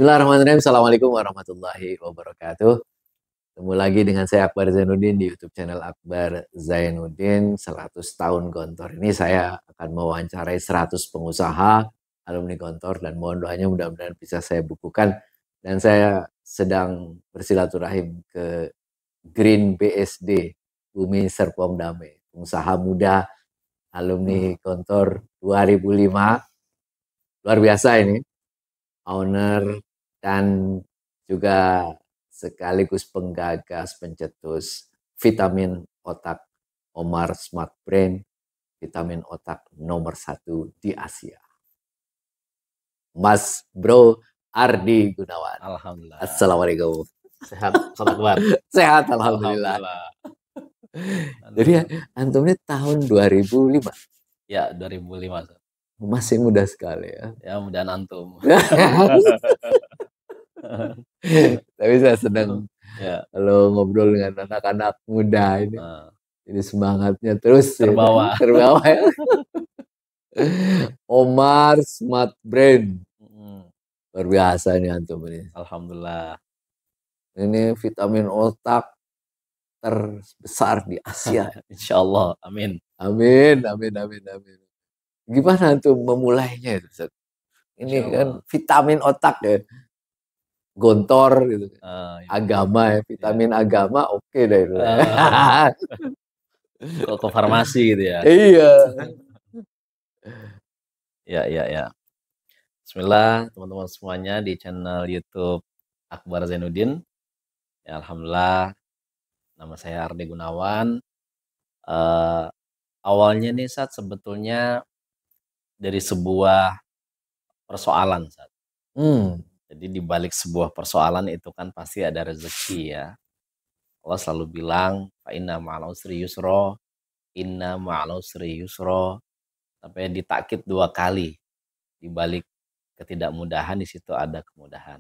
Bismillahirrahmanirrahim. Assalamualaikum warahmatullahi wabarakatuh. Ketemu lagi dengan saya Akbar Zainuddin di YouTube channel Akbar Zainuddin 100 tahun Gontor. Ini saya akan mewawancarai 100 pengusaha alumni Gontor dan mohon doanya mudah-mudahan bisa saya bukukan. Dan saya sedang bersilaturahim ke Green BSD, Bumi Serpong Damai, pengusaha muda alumni Gontor 2005. Luar biasa ini. Owner dan juga sekaligus penggagas pencetus vitamin otak Omar Smart Brain, vitamin otak nomor 1 di Asia. Mas Bro Ardi Gunawan. Alhamdulillah. Assalamualaikum. Sehat, Sobat Akbar. Sehat, alhamdulillah. Jadi antum ini tahun 2005. Ya, 2005. Masih muda sekali ya. Ya, mudahan antum. Tapi saya senang kalau ngobrol dengan anak-anak muda ini. Ini semangatnya terus terbawa. Terbawa ya. Omar Smart Brain. Luar biasa ini antum ini. Alhamdulillah. Ini vitamin otak terbesar di Asia. Insya Allah. Amin. Amin. Gimana antum memulainya itu, Ustaz? Ini kan vitamin otak ya. Gontor gitu. Agama ya, vitamin agama oke deh itu. Ke farmasi gitu ya. Iya. Ya. Bismillah teman-teman semuanya di channel YouTube Akbar Zainuddin. Ya, alhamdulillah. Nama saya Ardi Gunawan. Awalnya nih saat sebetulnya dari sebuah persoalan saat. Jadi di balik sebuah persoalan itu kan pasti ada rezeki ya. Allah selalu bilang, fa inna ma'al usri yusra, inna ma'al usri yusra. Sampai ditakkid 2 kali. Di balik ketidakmudahan di situ ada kemudahan.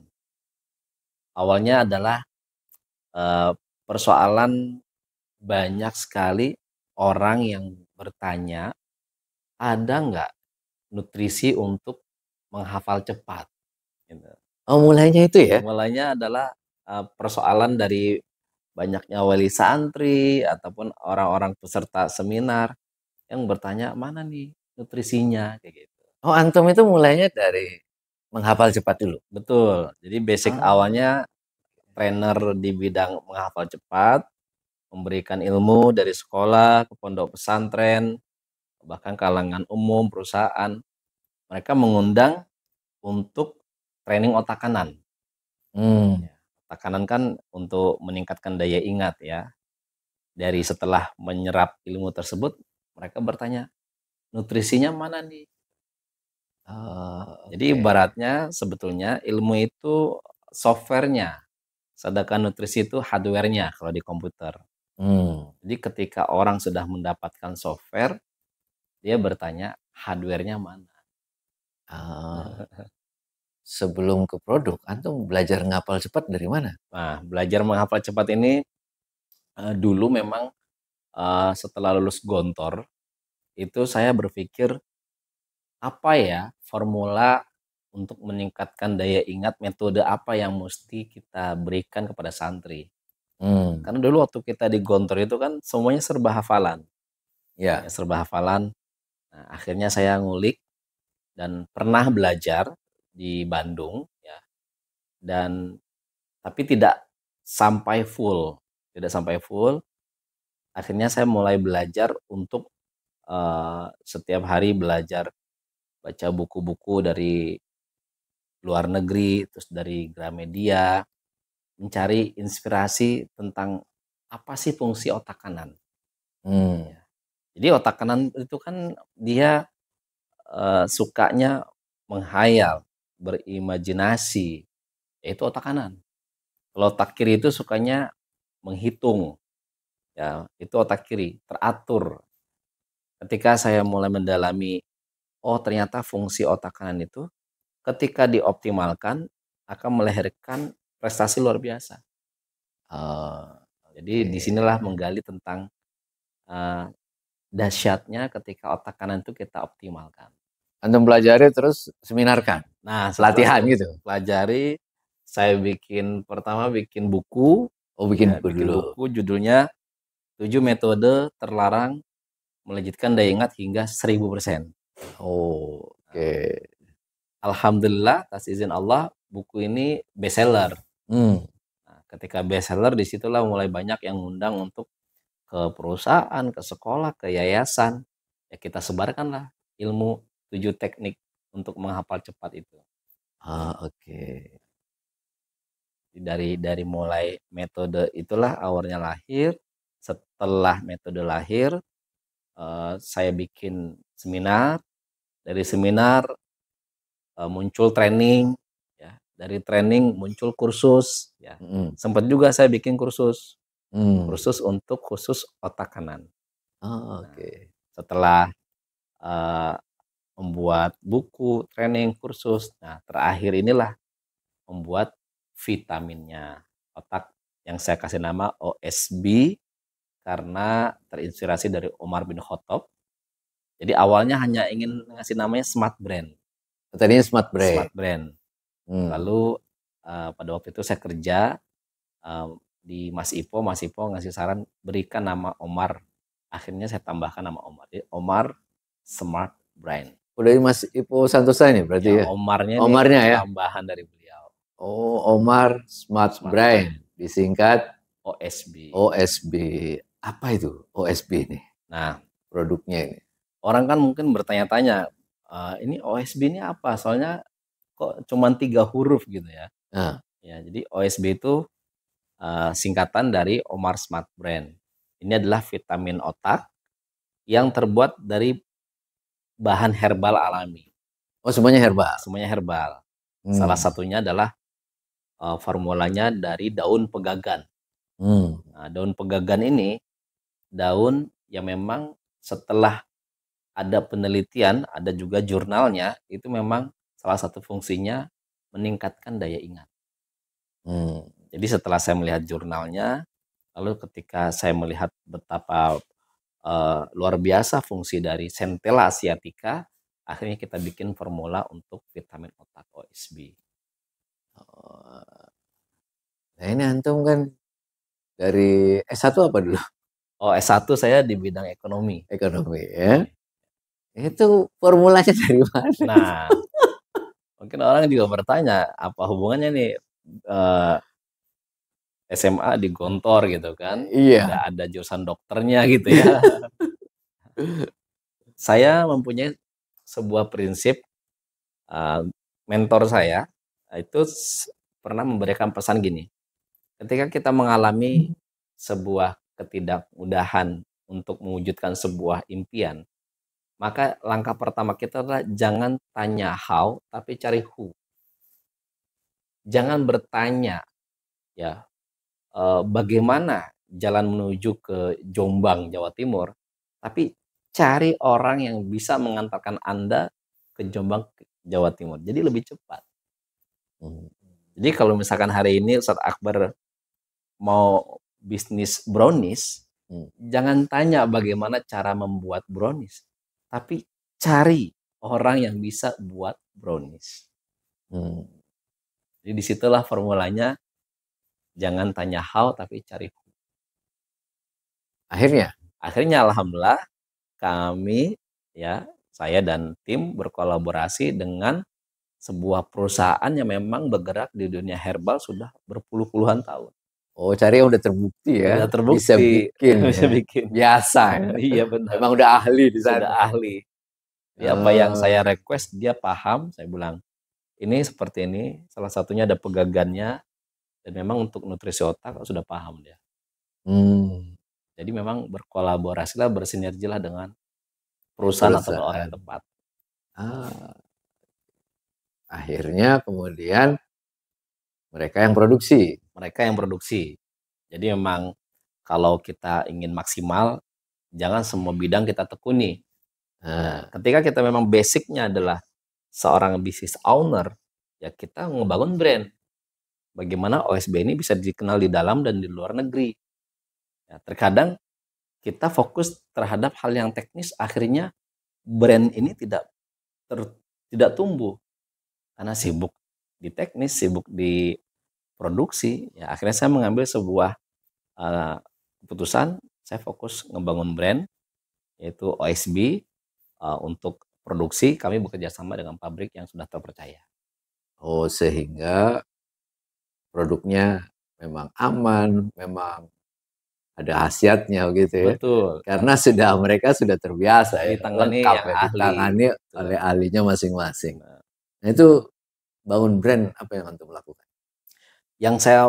Awalnya adalah persoalan banyak sekali orang yang bertanya, ada nggak nutrisi untuk menghafal cepat? Gitu. Oh, mulainya itu ya? Mulainya adalah persoalan dari banyaknya wali santri ataupun orang-orang peserta seminar yang bertanya mana nih nutrisinya kayak gitu. Oh, antum itu mulainya dari menghafal cepat dulu? Betul. Jadi basic awalnya trainer di bidang menghafal cepat, memberikan ilmu dari sekolah ke pondok pesantren, bahkan kalangan umum, perusahaan. Mereka mengundang untuk training otak kanan. Otak kanan kan untuk meningkatkan daya ingat ya. Dari setelah menyerap ilmu tersebut, mereka bertanya, nutrisinya mana nih? Jadi ibaratnya sebetulnya ilmu itu softwarenya, sedangkan nutrisi itu hardwarenya kalau di komputer. Jadi ketika orang sudah mendapatkan software, dia bertanya hardwarenya mana. Sebelum ke produk, antum belajar ngapal cepat dari mana? Nah, belajar menghafal cepat ini dulu memang setelah lulus Gontor, itu saya berpikir apa ya formula untuk meningkatkan daya ingat, metode apa yang mesti kita berikan kepada santri. Karena dulu waktu kita di Gontor itu kan semuanya serba hafalan. Ya, serba hafalan. Nah, akhirnya saya ngulik dan pernah belajar di Bandung ya. Dan tapi tidak sampai full. Akhirnya saya mulai belajar untuk setiap hari belajar baca buku-buku dari luar negeri, terus dari Gramedia, mencari inspirasi tentang apa sih fungsi otak kanan. Jadi otak kanan itu kan dia sukanya menghayal, berimajinasi, yaitu otak kanan. Kalau otak kiri itu sukanya menghitung, ya itu otak kiri, teratur. Ketika saya mulai mendalami, oh ternyata fungsi otak kanan itu ketika dioptimalkan akan melahirkan prestasi luar biasa. Jadi disinilah menggali tentang dahsyatnya ketika otak kanan itu kita optimalkan. Antum pelajari terus seminarkan? Nah, latihan gitu? Pelajari, Saya pertama bikin buku, Oh, bikin ya, buku bikin dulu. buku judulnya 7 metode terlarang melejitkan daya ingat hingga 1000%. Oh, oke. Alhamdulillah, atas izin Allah, buku ini bestseller. Hmm. Nah, ketika bestseller, disitulah mulai banyak yang ngundang untuk ke perusahaan, ke sekolah, ke yayasan. Ya kita sebarkanlah ilmu 7 teknik untuk menghafal cepat itu. Oke. Dari mulai metode itulah awalnya lahir. Setelah metode lahir, saya bikin seminar. Dari seminar muncul training, ya. Dari training muncul kursus, ya. Mm-mm. Sempat juga saya bikin kursus, Hmm. khusus untuk otak kanan. Nah, Oke. setelah eh, membuat buku, training, kursus, nah terakhir inilah membuat vitaminnya otak yang saya kasih nama OSB karena terinspirasi dari Umar bin Khattab. Jadi awalnya hanya ingin ngasih namanya Smart Brain. Tadinya Smart Brain. Smart Brain. Hmm. Lalu pada waktu itu saya kerja eh, di Mas Ipo ngasih saran berikan nama Omar. Akhirnya saya tambahkan nama Omar. Jadi Omar Smart Brain. Udah Mas Ipo Santosa ini berarti Ya, ya? Omarnya ini Omarnya ya? tambahan dari beliau. Oh, Omar Smart Smart Brain. Brain. Disingkat OSB. OSB. Apa itu OSB ini? Nah, Produknya ini. orang kan mungkin bertanya-tanya, ini OSB ini apa? Soalnya kok cuma 3 huruf gitu ya. Nah, Ya, jadi OSB itu singkatan dari Omar Smart Brain. Ini adalah vitamin otak yang terbuat dari bahan herbal alami. oh semuanya herbal. Semuanya herbal. Salah Hmm. satunya adalah formulanya dari daun pegagan. Hmm. Nah, daun pegagan ini daun yang memang setelah ada penelitian, ada juga jurnalnya, itu memang salah satu fungsinya meningkatkan daya ingat. Hmm. Jadi setelah saya melihat jurnalnya, lalu ketika saya melihat betapa luar biasa fungsi dari Centella asiatica, akhirnya kita bikin formula untuk vitamin otak OSB. Oh, nah ini antum kan dari S1 apa dulu? Oh, S1 saya di bidang ekonomi. Ekonomi ya. Itu formulanya dari mana? Nah, mungkin orang juga bertanya, apa hubungannya nih SMA di Gontor gitu kan? Iya. Ada jurusan dokternya gitu ya. Saya mempunyai sebuah prinsip, mentor saya itu pernah memberikan pesan gini, ketika kita mengalami sebuah ketidakmudahan untuk mewujudkan sebuah impian, maka langkah pertama kita adalah jangan tanya how, tapi cari who. Jangan bertanya, ya, bagaimana jalan menuju ke Jombang, Jawa Timur, tapi cari orang yang bisa mengantarkan Anda ke Jombang, Jawa Timur. Jadi lebih cepat. Hmm. Jadi kalau misalkan hari ini Ustadz Akbar mau bisnis brownies, jangan tanya bagaimana cara membuat brownies, tapi cari orang yang bisa buat brownies. Hmm. Jadi disitulah formulanya, jangan tanya how tapi cari who. Akhirnya alhamdulillah kami, ya, saya dan tim berkolaborasi dengan sebuah perusahaan yang memang bergerak di dunia herbal sudah berpuluh-puluhan tahun. Oh, cari yang udah terbukti ya, Udah bisa terbukti, bikin bisa ya. bikin. Biasa ya. Iya benar, Emang udah ahli di sudah sana. ahli. Ya, apa yang saya request dia paham, saya bilang, ini seperti ini, salah satunya ada pegagannya, dan memang untuk nutrisi otak sudah paham dia. Hmm. Jadi memang berkolaborasilah, bersinergilah dengan perusahaan atau orang yang tepat. Akhirnya kemudian mereka yang produksi. Mereka yang produksi. Jadi memang kalau kita ingin maksimal, jangan semua bidang kita tekuni. Nah, ketika kita memang basicnya adalah seorang business owner, ya kita ngebangun brand. Bagaimana OSB ini bisa dikenal di dalam dan di luar negeri. Ya, terkadang kita fokus terhadap hal yang teknis, akhirnya brand ini tidak tumbuh karena sibuk di teknis, sibuk di produksi, ya akhirnya saya mengambil sebuah keputusan, saya fokus ngebangun brand, yaitu OSB, untuk produksi kami bekerja sama dengan pabrik yang sudah terpercaya. Oh, sehingga produknya memang aman, memang ada khasiatnya gitu ya. Betul, Karena mereka sudah terbiasa ya, ditangani lengkap yang ya, ahli, ditangani betul, oleh ahlinya masing-masing. benar. Nah itu bangun brand apa yang antum lakukan? Yang saya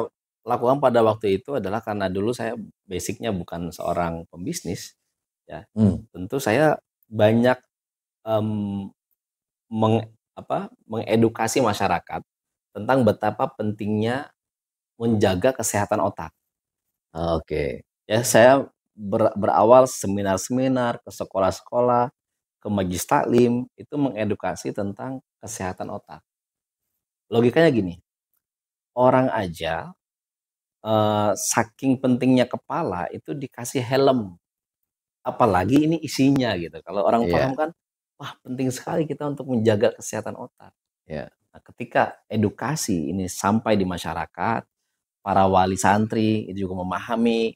lakukan pada waktu itu adalah karena dulu saya basic-nya bukan seorang pembisnis, ya. Hmm. Tentu saya banyak, mmm, mengedukasi masyarakat tentang betapa pentingnya menjaga kesehatan otak. Oke. Ya, saya berawal seminar-seminar, ke sekolah-sekolah, ke majelis taklim, itu mengedukasi tentang kesehatan otak. Logikanya gini, orang aja, saking pentingnya kepala itu dikasih helm, apalagi ini isinya gitu. Kalau orang Iya, paham kan, wah penting sekali kita untuk menjaga kesehatan otak. iya. Nah, ketika edukasi ini sampai di masyarakat, para wali santri itu juga memahami,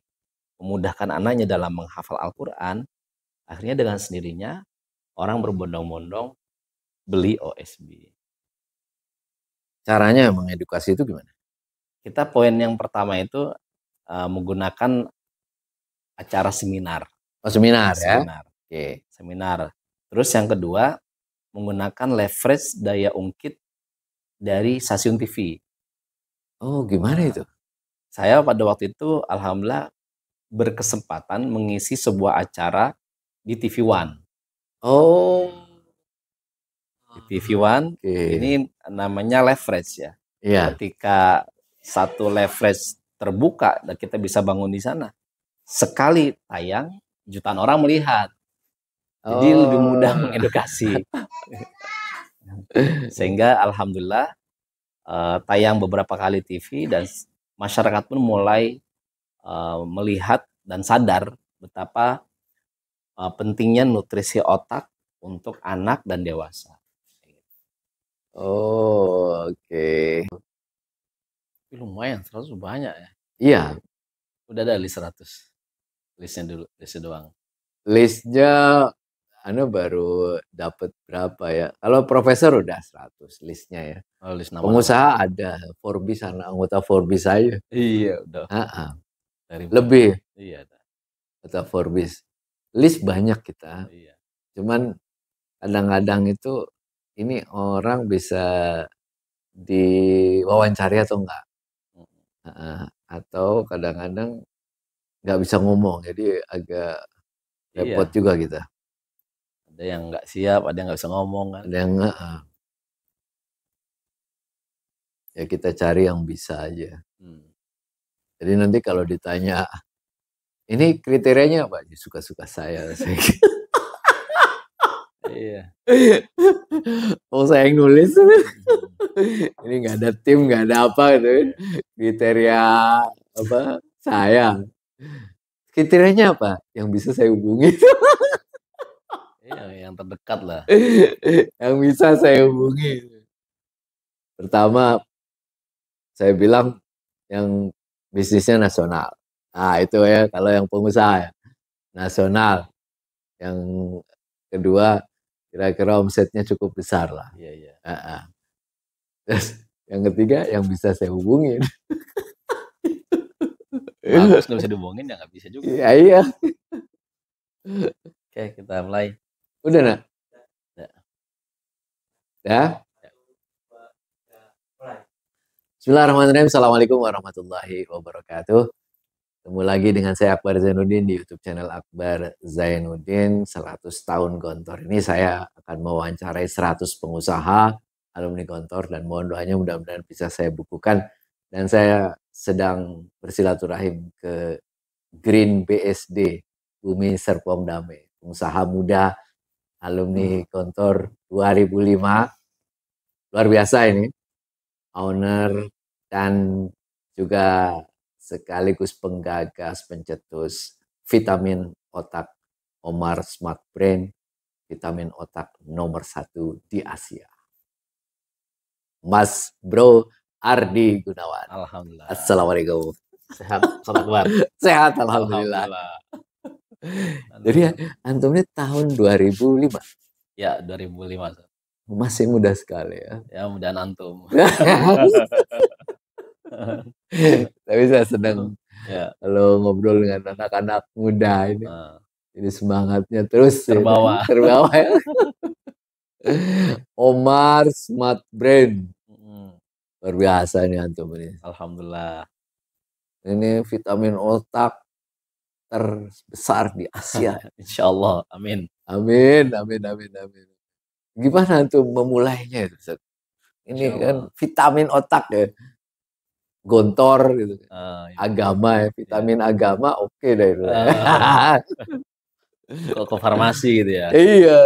memudahkan anaknya dalam menghafal Al-Quran, akhirnya dengan sendirinya orang berbondong-bondong beli OSB. Caranya mengedukasi itu gimana? Kita poin yang pertama itu, menggunakan acara seminar, Oh, seminar ya? seminar, Oke. seminar. Terus yang kedua, menggunakan leverage daya ungkit dari stasiun TV. Oh, gimana Nah, itu? saya pada waktu itu alhamdulillah berkesempatan mengisi sebuah acara di TV One. Oh, Di TV One oke. ini namanya leverage ya. Iya. Ketika satu leverage terbuka dan kita bisa bangun di sana, sekali tayang jutaan orang melihat. Jadi lebih mudah Oh. mengedukasi. Sehingga alhamdulillah tayang beberapa kali TV dan masyarakat pun mulai melihat dan sadar betapa pentingnya nutrisi otak untuk anak dan dewasa. Oh, oke. Tapi lumayan 100 banyak ya. Iya, Udah ada list 100. Listnya dulu, listnya doang. listnya Anda baru dapat berapa ya? Kalau profesor udah 100 listnya ya. Oh, list nama-nama. Pengusaha ada, Forbes, anak anggota Forbes aja. Iya, udah Heeh. dari Lebih iya, kata Forbes. List banyak kita. iya. Cuman kadang-kadang itu ini orang bisa diwawancari atau enggak. Mhm. Heeh. Atau kadang-kadang nggak bisa ngomong. Jadi agak repot Iya, juga kita. ada yang nggak siap, ada yang nggak bisa ngomong kan. Ada yang heeh. Ya kita cari yang bisa aja. Hmm. Jadi nanti kalau ditanya, ini kriterianya apa? Ya, suka-suka saya. Iya. Oh, saya yang nulis. Mhm. Ini nggak ada tim, nggak ada apa gitu kan. Iya. Kriteria apa? Saya. Kriterianya apa? Yang bisa saya hubungi. Iya, yang terdekat lah. Yang bisa saya hubungi. Pertama, saya bilang yang bisnisnya nasional. Nah, itu ya kalau yang pengusaha ya. Nasional. Yang kedua, kira-kira omsetnya cukup besar lah. Iya, iya. Heeh. Terus yang ketiga yang bisa saya hubungin. Bagus nggak bisa dihubungin ya nggak bisa juga. Iya, iya. Oke, kita mulai. Udah nak? Ya. Ya. Ya. Bismillahirrahmanirrahim. Assalamualaikum warahmatullahi wabarakatuh. Ketemu lagi dengan saya Akbar Zainuddin di YouTube channel Akbar Zainuddin. 100 tahun Gontor ini saya akan mewawancarai 100 pengusaha alumni Gontor dan mohon doanya mudah-mudahan bisa saya bukukan. Dan saya sedang bersilaturahim ke Green BSD, Bumi Serpong Damai, pengusaha muda alumni Gontor 2005. Luar biasa ini, owner dan juga sekaligus penggagas pencetus vitamin otak Omar Smart Brain, vitamin otak nomor 1 di Asia. Mas Bro Ardi Gunawan. Alhamdulillah. Assalamualaikum. Sehat, Ustaz Akbar? Sehat alhamdulillah. Alhamdulillah. Jadi Aduh. antum ini tahun 2005. Ya, 2005, Ustaz. Masih muda sekali ya. Ya, mudahan antum. Tapi saya senang Ya, kalau ngobrol dengan anak-anak muda ini. eh, Ini semangatnya terus ya, terbawa. terbawa ya. Omar Smart Brain. Mm, Luar biasa ini antum ini. Alhamdulillah. Ini vitamin otak terbesar di Asia. Insya Allah, amin. Amin, amin, amin, amin. Gimana antum memulainya itu, Ustaz? Ini Insya kan Allah. vitamin otak ya. Gontor gitu. Ya. Agama ya, vitamin agama oke deh itu. Ke farmasi gitu ya. Iya.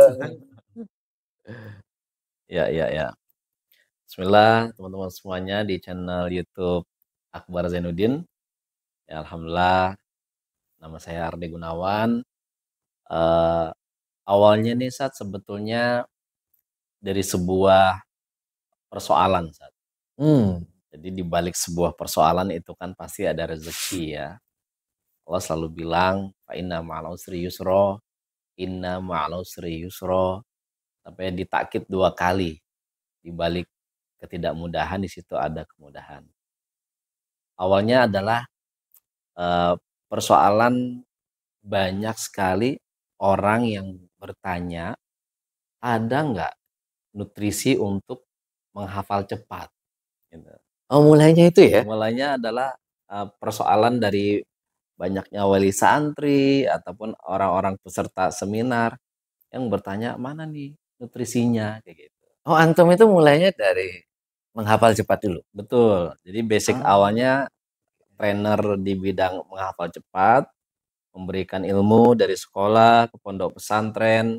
Ya. Bismillah, teman-teman semuanya di channel YouTube Akbar Zainuddin. Ya, alhamdulillah, nama saya Ardi Gunawan. Eh, Awalnya nih, Sat, sebetulnya dari sebuah persoalan, Sat. Hmm. Jadi di balik sebuah persoalan itu kan pasti ada rezeki ya. Allah selalu bilang, fa inna ma'al usri yusra, inna ma'al usri yusra. Sampai ditakkit 2 kali. Di balik ketidakmudahan di situ ada kemudahan. Awalnya adalah eh, persoalan banyak sekali orang yang bertanya, ada nggak nutrisi untuk menghafal cepat? Gitu. Oh, mulainya itu ya? Mulanya adalah persoalan dari banyaknya wali santri ataupun orang-orang peserta seminar yang bertanya mana nih nutrisinya kayak gitu. Oh, antum itu mulainya dari menghafal cepat dulu. Betul. Jadi basic Ah. awalnya trainer di bidang menghafal cepat, memberikan ilmu dari sekolah ke pondok pesantren,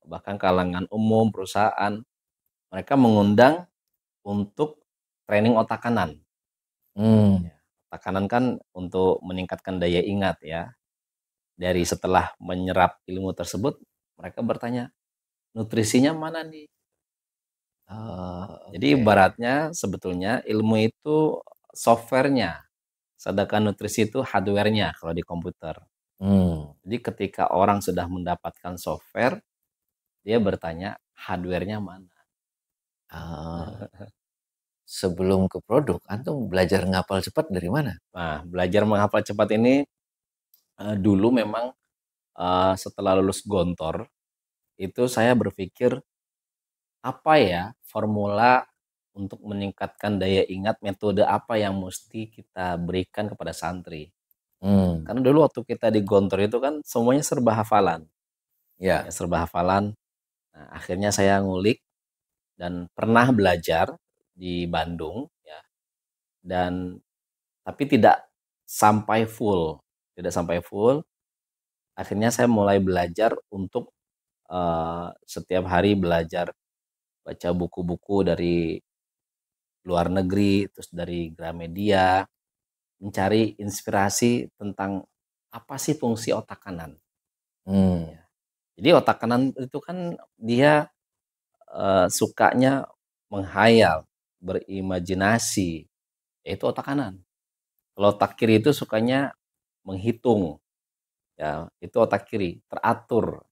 bahkan kalangan umum, perusahaan. Mereka mengundang untuk training otak kanan. Hmm. Ya, otak kanan kan untuk meningkatkan daya ingat ya. Dari setelah menyerap ilmu tersebut, mereka bertanya, nutrisinya mana nih? Oh, Jadi oke. ibaratnya sebetulnya ilmu itu softwarenya, sedangkan nutrisi itu hardwarenya kalau di komputer. Hmm. Jadi ketika orang sudah mendapatkan software, dia bertanya hardwarenya mana. Ah, sebelum ke produk, antum belajar ngapal cepat dari mana? Nah, belajar menghafal cepat ini dulu memang setelah lulus Gontor, itu saya berpikir apa ya formula untuk meningkatkan daya ingat, metode apa yang mesti kita berikan kepada santri. Hmm. Karena dulu waktu kita di Gontor itu kan semuanya serba hafalan. Ya, Ya. serba hafalan. Nah, akhirnya saya ngulik dan pernah belajar di Bandung ya. Dan tapi tidak sampai full, tidak sampai full. Akhirnya saya mulai belajar untuk setiap hari belajar baca buku-buku dari luar negeri, terus dari Gramedia, mencari inspirasi tentang apa sih fungsi otak kanan. Hmm. Ya. Jadi otak kanan itu kan dia sukanya menghayal, berimajinasi, yaitu otak kanan. Kalau otak kiri itu sukanya menghitung, ya itu otak kiri, teratur.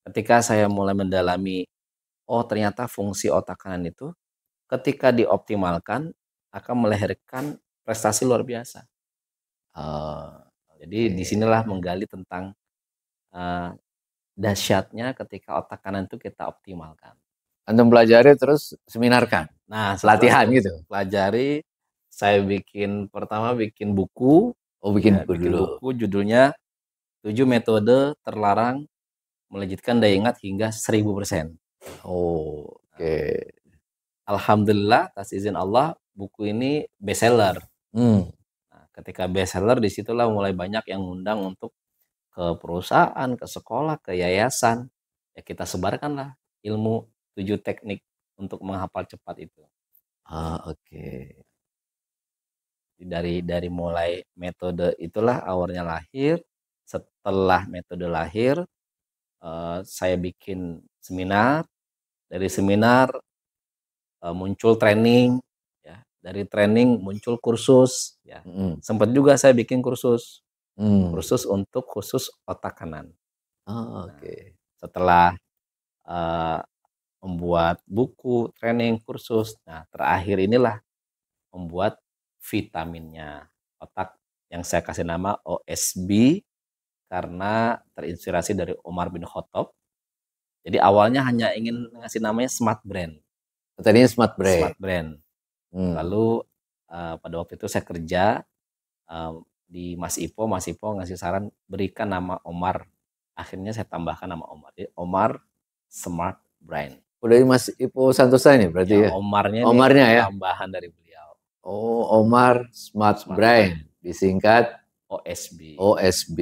Ketika saya mulai mendalami, oh ternyata fungsi otak kanan itu ketika dioptimalkan akan melahirkan prestasi luar biasa. Oh, Jadi disinilah oke. menggali tentang eh, dahsyatnya ketika otak kanan itu kita optimalkan. Antum pelajari terus seminarkan, Nah, setelah pelatihan saya gitu. pelajari, saya pertama bikin buku, Oh, bikin ya buku bikin dulu. buku judulnya 7 metode terlarang melejitkan daya ingat hingga 1000%. Oh, Nah, oke. alhamdulillah atas izin Allah buku ini bestseller. Hmm. Nah, ketika bestseller disitulah mulai banyak yang ngundang untuk ke perusahaan, ke sekolah, ke yayasan. Ya kita sebarkanlah ilmu 7 teknik untuk menghafal cepat itu. Ah, oke. Dari mulai metode itulah awalnya lahir. Setelah metode lahir, saya bikin seminar. Dari seminar muncul training, ya. dari training muncul kursus, ya. Sempat juga saya bikin kursus untuk khusus otak kanan. Oh, Nah, oke. setelah eh, membuat buku, training, kursus, nah terakhir inilah membuat vitaminnya otak yang saya kasih nama OSB karena terinspirasi dari Umar bin Khattab. Jadi awalnya hanya ingin ngasih namanya Smart Brain. Tadinya Smart Brain. Smart Brain. Hmm. Lalu pada waktu itu saya kerja di Mas Ipo ngasih saran berikan nama Omar. Akhirnya saya tambahkan nama Omar. Jadi Omar Smart Brain. Udah Mas Ipo Santosa ini berarti Ya, ya? Omarnya ini Omarnya ya? tambahan dari beliau. Oh, Omar Smart Smart Brain. Brain. Disingkat OSB. OSB.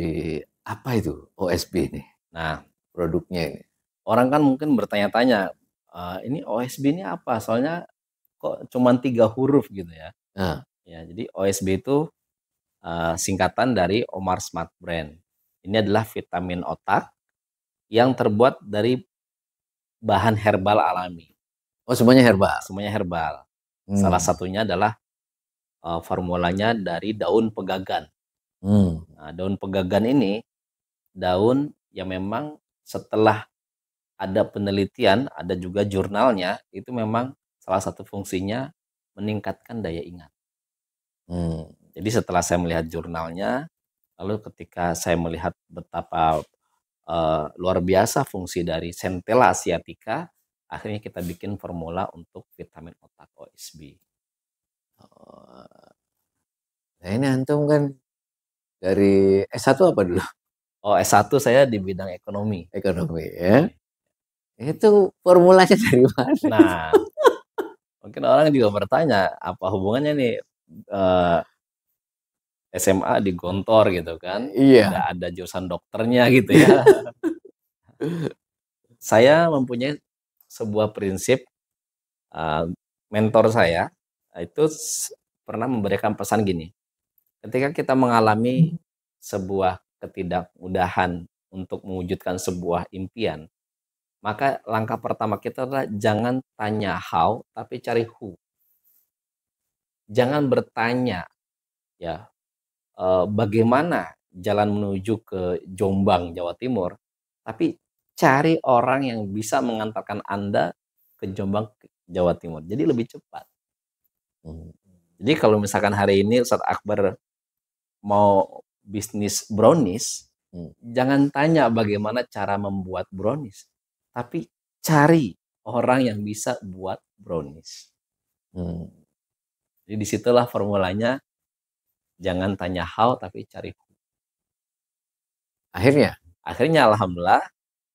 Apa itu OSB ini? Nah, produknya ini. orang kan mungkin bertanya-tanya, ini OSB ini apa? Soalnya kok cuma 3 huruf gitu ya. Nah, Ya, jadi OSB itu singkatan dari Omar Smart Brain. Ini adalah vitamin otak yang terbuat dari bahan herbal alami. oh semuanya herbal. Semuanya herbal. Salah satunya adalah formulanya dari daun pegagan. Nah, daun pegagan ini daun yang memang setelah ada penelitian, ada juga jurnalnya, itu memang salah satu fungsinya meningkatkan daya ingat. Jadi setelah saya melihat jurnalnya, lalu ketika saya melihat betapa luar biasa fungsi dari Centella asiatica, akhirnya kita bikin formula untuk vitamin otak OSB. Nah ini antum kan dari S1 apa dulu? Oh, S1 saya di bidang ekonomi. Ekonomi ya. Itu formulanya dari mana? Nah, mungkin orang juga bertanya, apa hubungannya nih SMA di Gontor gitu kan? Iya. Ada jurusan dokternya gitu ya. Saya mempunyai sebuah prinsip, mentor saya itu pernah memberikan pesan gini, ketika kita mengalami sebuah ketidakmudahan untuk mewujudkan sebuah impian, maka langkah pertama kita adalah jangan tanya how, tapi cari who. Jangan bertanya, ya, bagaimana jalan menuju ke Jombang, Jawa Timur, tapi cari orang yang bisa mengantarkan Anda ke Jombang, Jawa Timur. Jadi lebih cepat. Jadi kalau misalkan hari ini Ustadz Akbar mau bisnis brownies, jangan tanya bagaimana cara membuat brownies, tapi cari orang yang bisa buat brownies. Jadi disitulah formulanya, jangan tanya how tapi cari who. Akhirnya alhamdulillah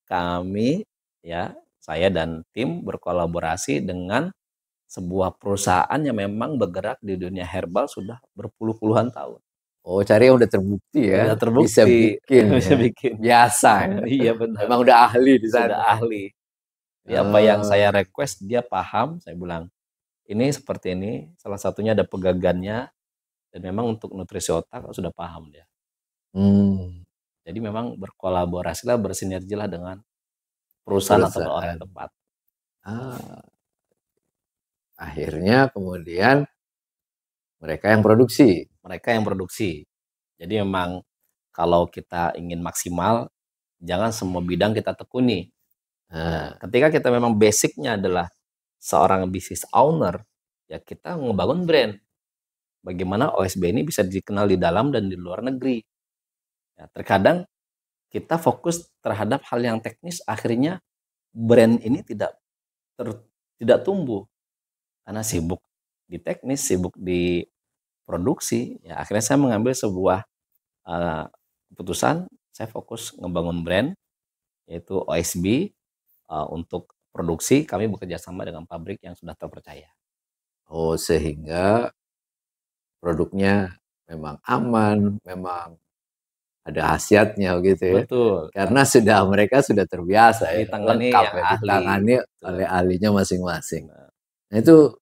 kami, ya, saya dan tim berkolaborasi dengan sebuah perusahaan yang memang bergerak di dunia herbal sudah berpuluh-puluhan tahun. Oh, cari yang udah terbukti ya. Udah terbukti. Bisa bikin. Bisa ya. bikin. Biasa ya. Iya benar. Emang udah ahli di sana. Sudah ahli. Ya, apa yang saya request dia paham, saya bilang, ini seperti ini, salah satunya ada pegagannya, dan memang untuk nutrisi otak sudah paham dia. Jadi memang berkolaborasilah, bersinergilah dengan perusahaan atau orang yang tepat. Akhirnya kemudian mereka yang produksi. Jadi memang kalau kita ingin maksimal, jangan semua bidang kita tekuni. Ketika kita memang basicnya adalah seorang business owner, ya kita ngebangun brand. Bagaimana OSB ini bisa dikenal di dalam dan di luar negeri. Ya, terkadang kita fokus terhadap hal yang teknis, akhirnya brand ini tidak tumbuh karena sibuk di teknis, sibuk di produksi. Ya, akhirnya saya mengambil sebuah keputusan, saya fokus ngebangun brand yaitu OSB. Untuk produksi kami bekerja sama dengan pabrik yang sudah terpercaya. Oh, sehingga produknya memang aman, memang ada khasiatnya gitu ya. Betul. Karena mereka sudah terbiasa ya, Ditangani lengkap yang ya, ahli. ditangani oleh ahlinya masing-masing. Nah itu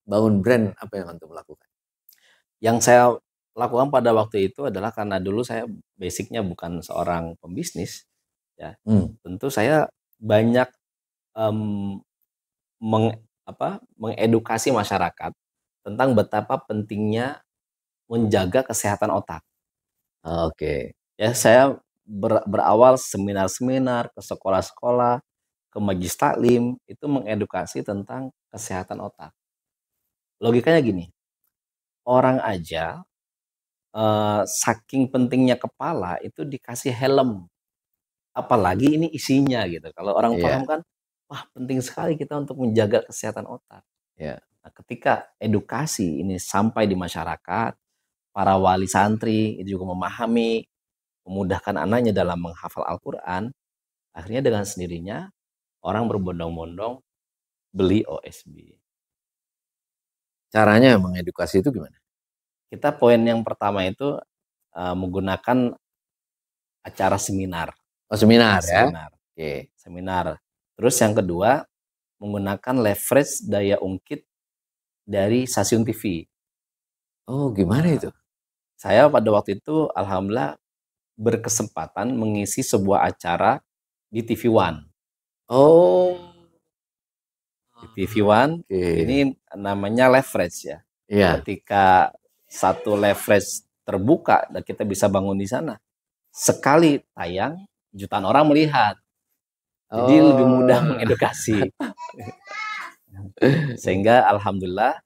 bangun brand apa yang antum lakukan? Yang saya lakukan pada waktu itu adalah karena dulu saya basicnya bukan seorang pembisnis, ya. Tentu saya banyak mengedukasi masyarakat tentang betapa pentingnya menjaga kesehatan otak. Oke. Ya, saya berawal seminar-seminar, ke sekolah-sekolah, ke majelis taklim, itu mengedukasi tentang kesehatan otak. Logikanya gini, orang aja, saking pentingnya kepala itu dikasih helm, apalagi ini isinya gitu. Kalau orang Iya, paham kan, wah penting sekali kita untuk menjaga kesehatan otak. iya. Nah, ketika edukasi ini sampai di masyarakat, para wali santri itu juga memahami, memudahkan anaknya dalam menghafal Al-Quran, akhirnya dengan sendirinya orang berbondong-bondong beli OSB. Caranya mengedukasi itu gimana? Kita poin yang pertama itu menggunakan acara seminar, Oh, seminar ya? seminar, Oke. seminar. Terus yang kedua menggunakan leverage daya ungkit dari stasiun TV. Oh, gimana Nah, itu? saya pada waktu itu alhamdulillah berkesempatan mengisi sebuah acara di TV One. Oh, Di TV One oke. ini namanya leverage ya. Iya. Ketika satu leverage terbuka dan kita bisa bangun di sana, sekali tayang jutaan orang melihat. Jadi lebih mudah Oh. mengedukasi. Sehingga alhamdulillah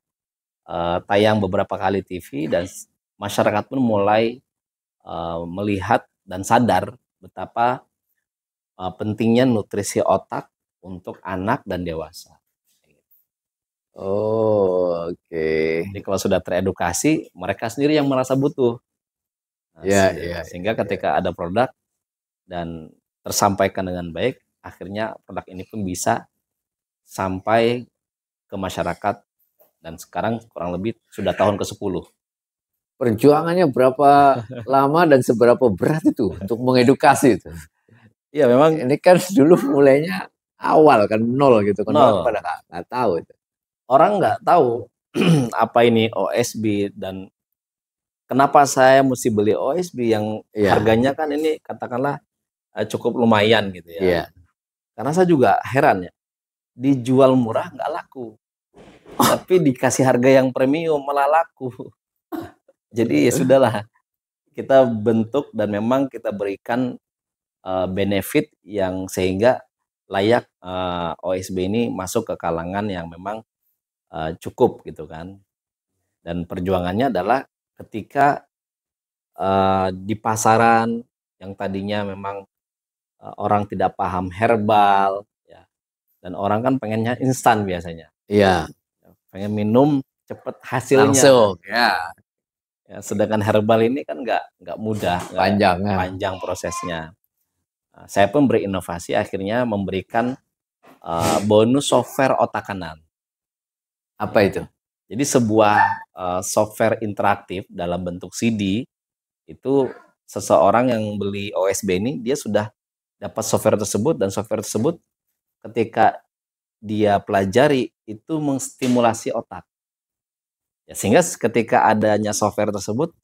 tayang beberapa kali TV dan masyarakat pun mulai melihat dan sadar betapa pentingnya nutrisi otak untuk anak dan dewasa. Oh, oke. Jadi kalau sudah teredukasi, mereka sendiri yang merasa butuh. Nah, Iya, iya, iya, sehingga iya. ketika ada produk dan tersampaikan dengan baik, akhirnya produk ini pun bisa sampai ke masyarakat dan sekarang kurang lebih sudah tahun ke-10. Perjuangannya berapa lama dan seberapa berat itu untuk mengedukasi itu? Iya memang Ini kan dulu mulainya awal kan, nol gitu kan, orang nol. pada nggak tahu itu. Orang nggak tahu apa ini OSB dan kenapa saya mesti beli OSB yang Iya, harganya kan ini katakanlah cukup lumayan gitu ya. iya. Karena saya juga heran ya, dijual murah nggak laku, tapi dikasih harga yang premium malah laku. Jadi ya sudahlah, kita bentuk dan memang kita berikan benefit yang sehingga layak OSB ini masuk ke kalangan yang memang cukup gitu kan. Dan perjuangannya adalah ketika di pasaran yang tadinya memang orang tidak paham herbal ya, dan orang kan pengennya instan biasanya, Iya, pengen minum cepet hasilnya kan. langsung, ya, Ya, sedangkan herbal ini kan nggak mudah, nggak panjang ya. panjang prosesnya. Nah, saya pun berinovasi akhirnya memberikan bonus software otak kanan. Apa itu? Jadi sebuah software interaktif dalam bentuk CD itu seseorang yang beli OSB ini dia sudah dapat software tersebut dan software tersebut ketika dia pelajari itu menstimulasi otak. Ya, sehingga ketika adanya software tersebut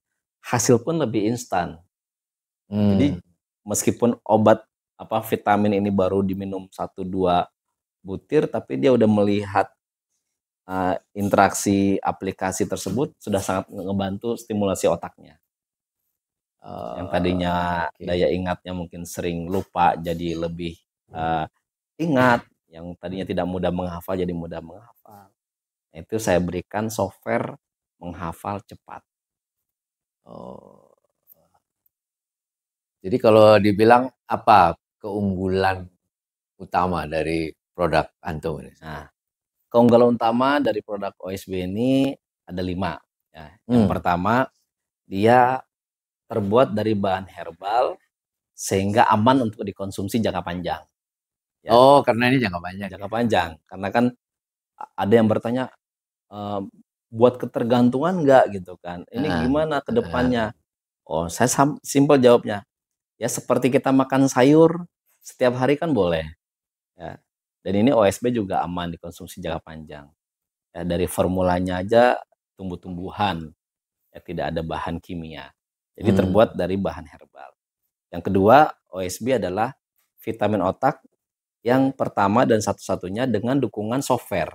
hasil pun lebih instan. Hmm. Jadi meskipun obat vitamin ini baru diminum 1-2 butir tapi dia udah melihat interaksi aplikasi tersebut sudah sangat ngebantu stimulasi otaknya. Yang tadinya Oke. daya ingatnya mungkin sering lupa jadi lebih ingat, yang tadinya tidak mudah menghafal jadi mudah menghafal. Itu saya berikan software menghafal cepat. Oh. Jadi kalau dibilang apa keunggulan utama dari produk antum ini? Nah, keunggulan utama dari produk OSB ini ada 5 ya. Yang Hmm. pertama, dia terbuat dari bahan herbal sehingga aman untuk dikonsumsi jangka panjang. Ya, Oh, karena ini jangka panjang jangka ya? panjang. Karena kan ada yang bertanya, eee, buat ketergantungan nggak gitu kan? Ini Heeh, gimana ke heeh. depannya? Oh, saya simpel jawabnya, ya seperti kita makan sayur setiap hari kan boleh, ya. Dan ini OSB juga aman dikonsumsi jangka panjang. Ya, dari formulanya aja tumbuh-tumbuhan, ya tidak ada bahan kimia. Jadi Hmm. terbuat dari bahan herbal. Yang kedua, OSB adalah vitamin otak yang pertama dan satu-satunya dengan dukungan software.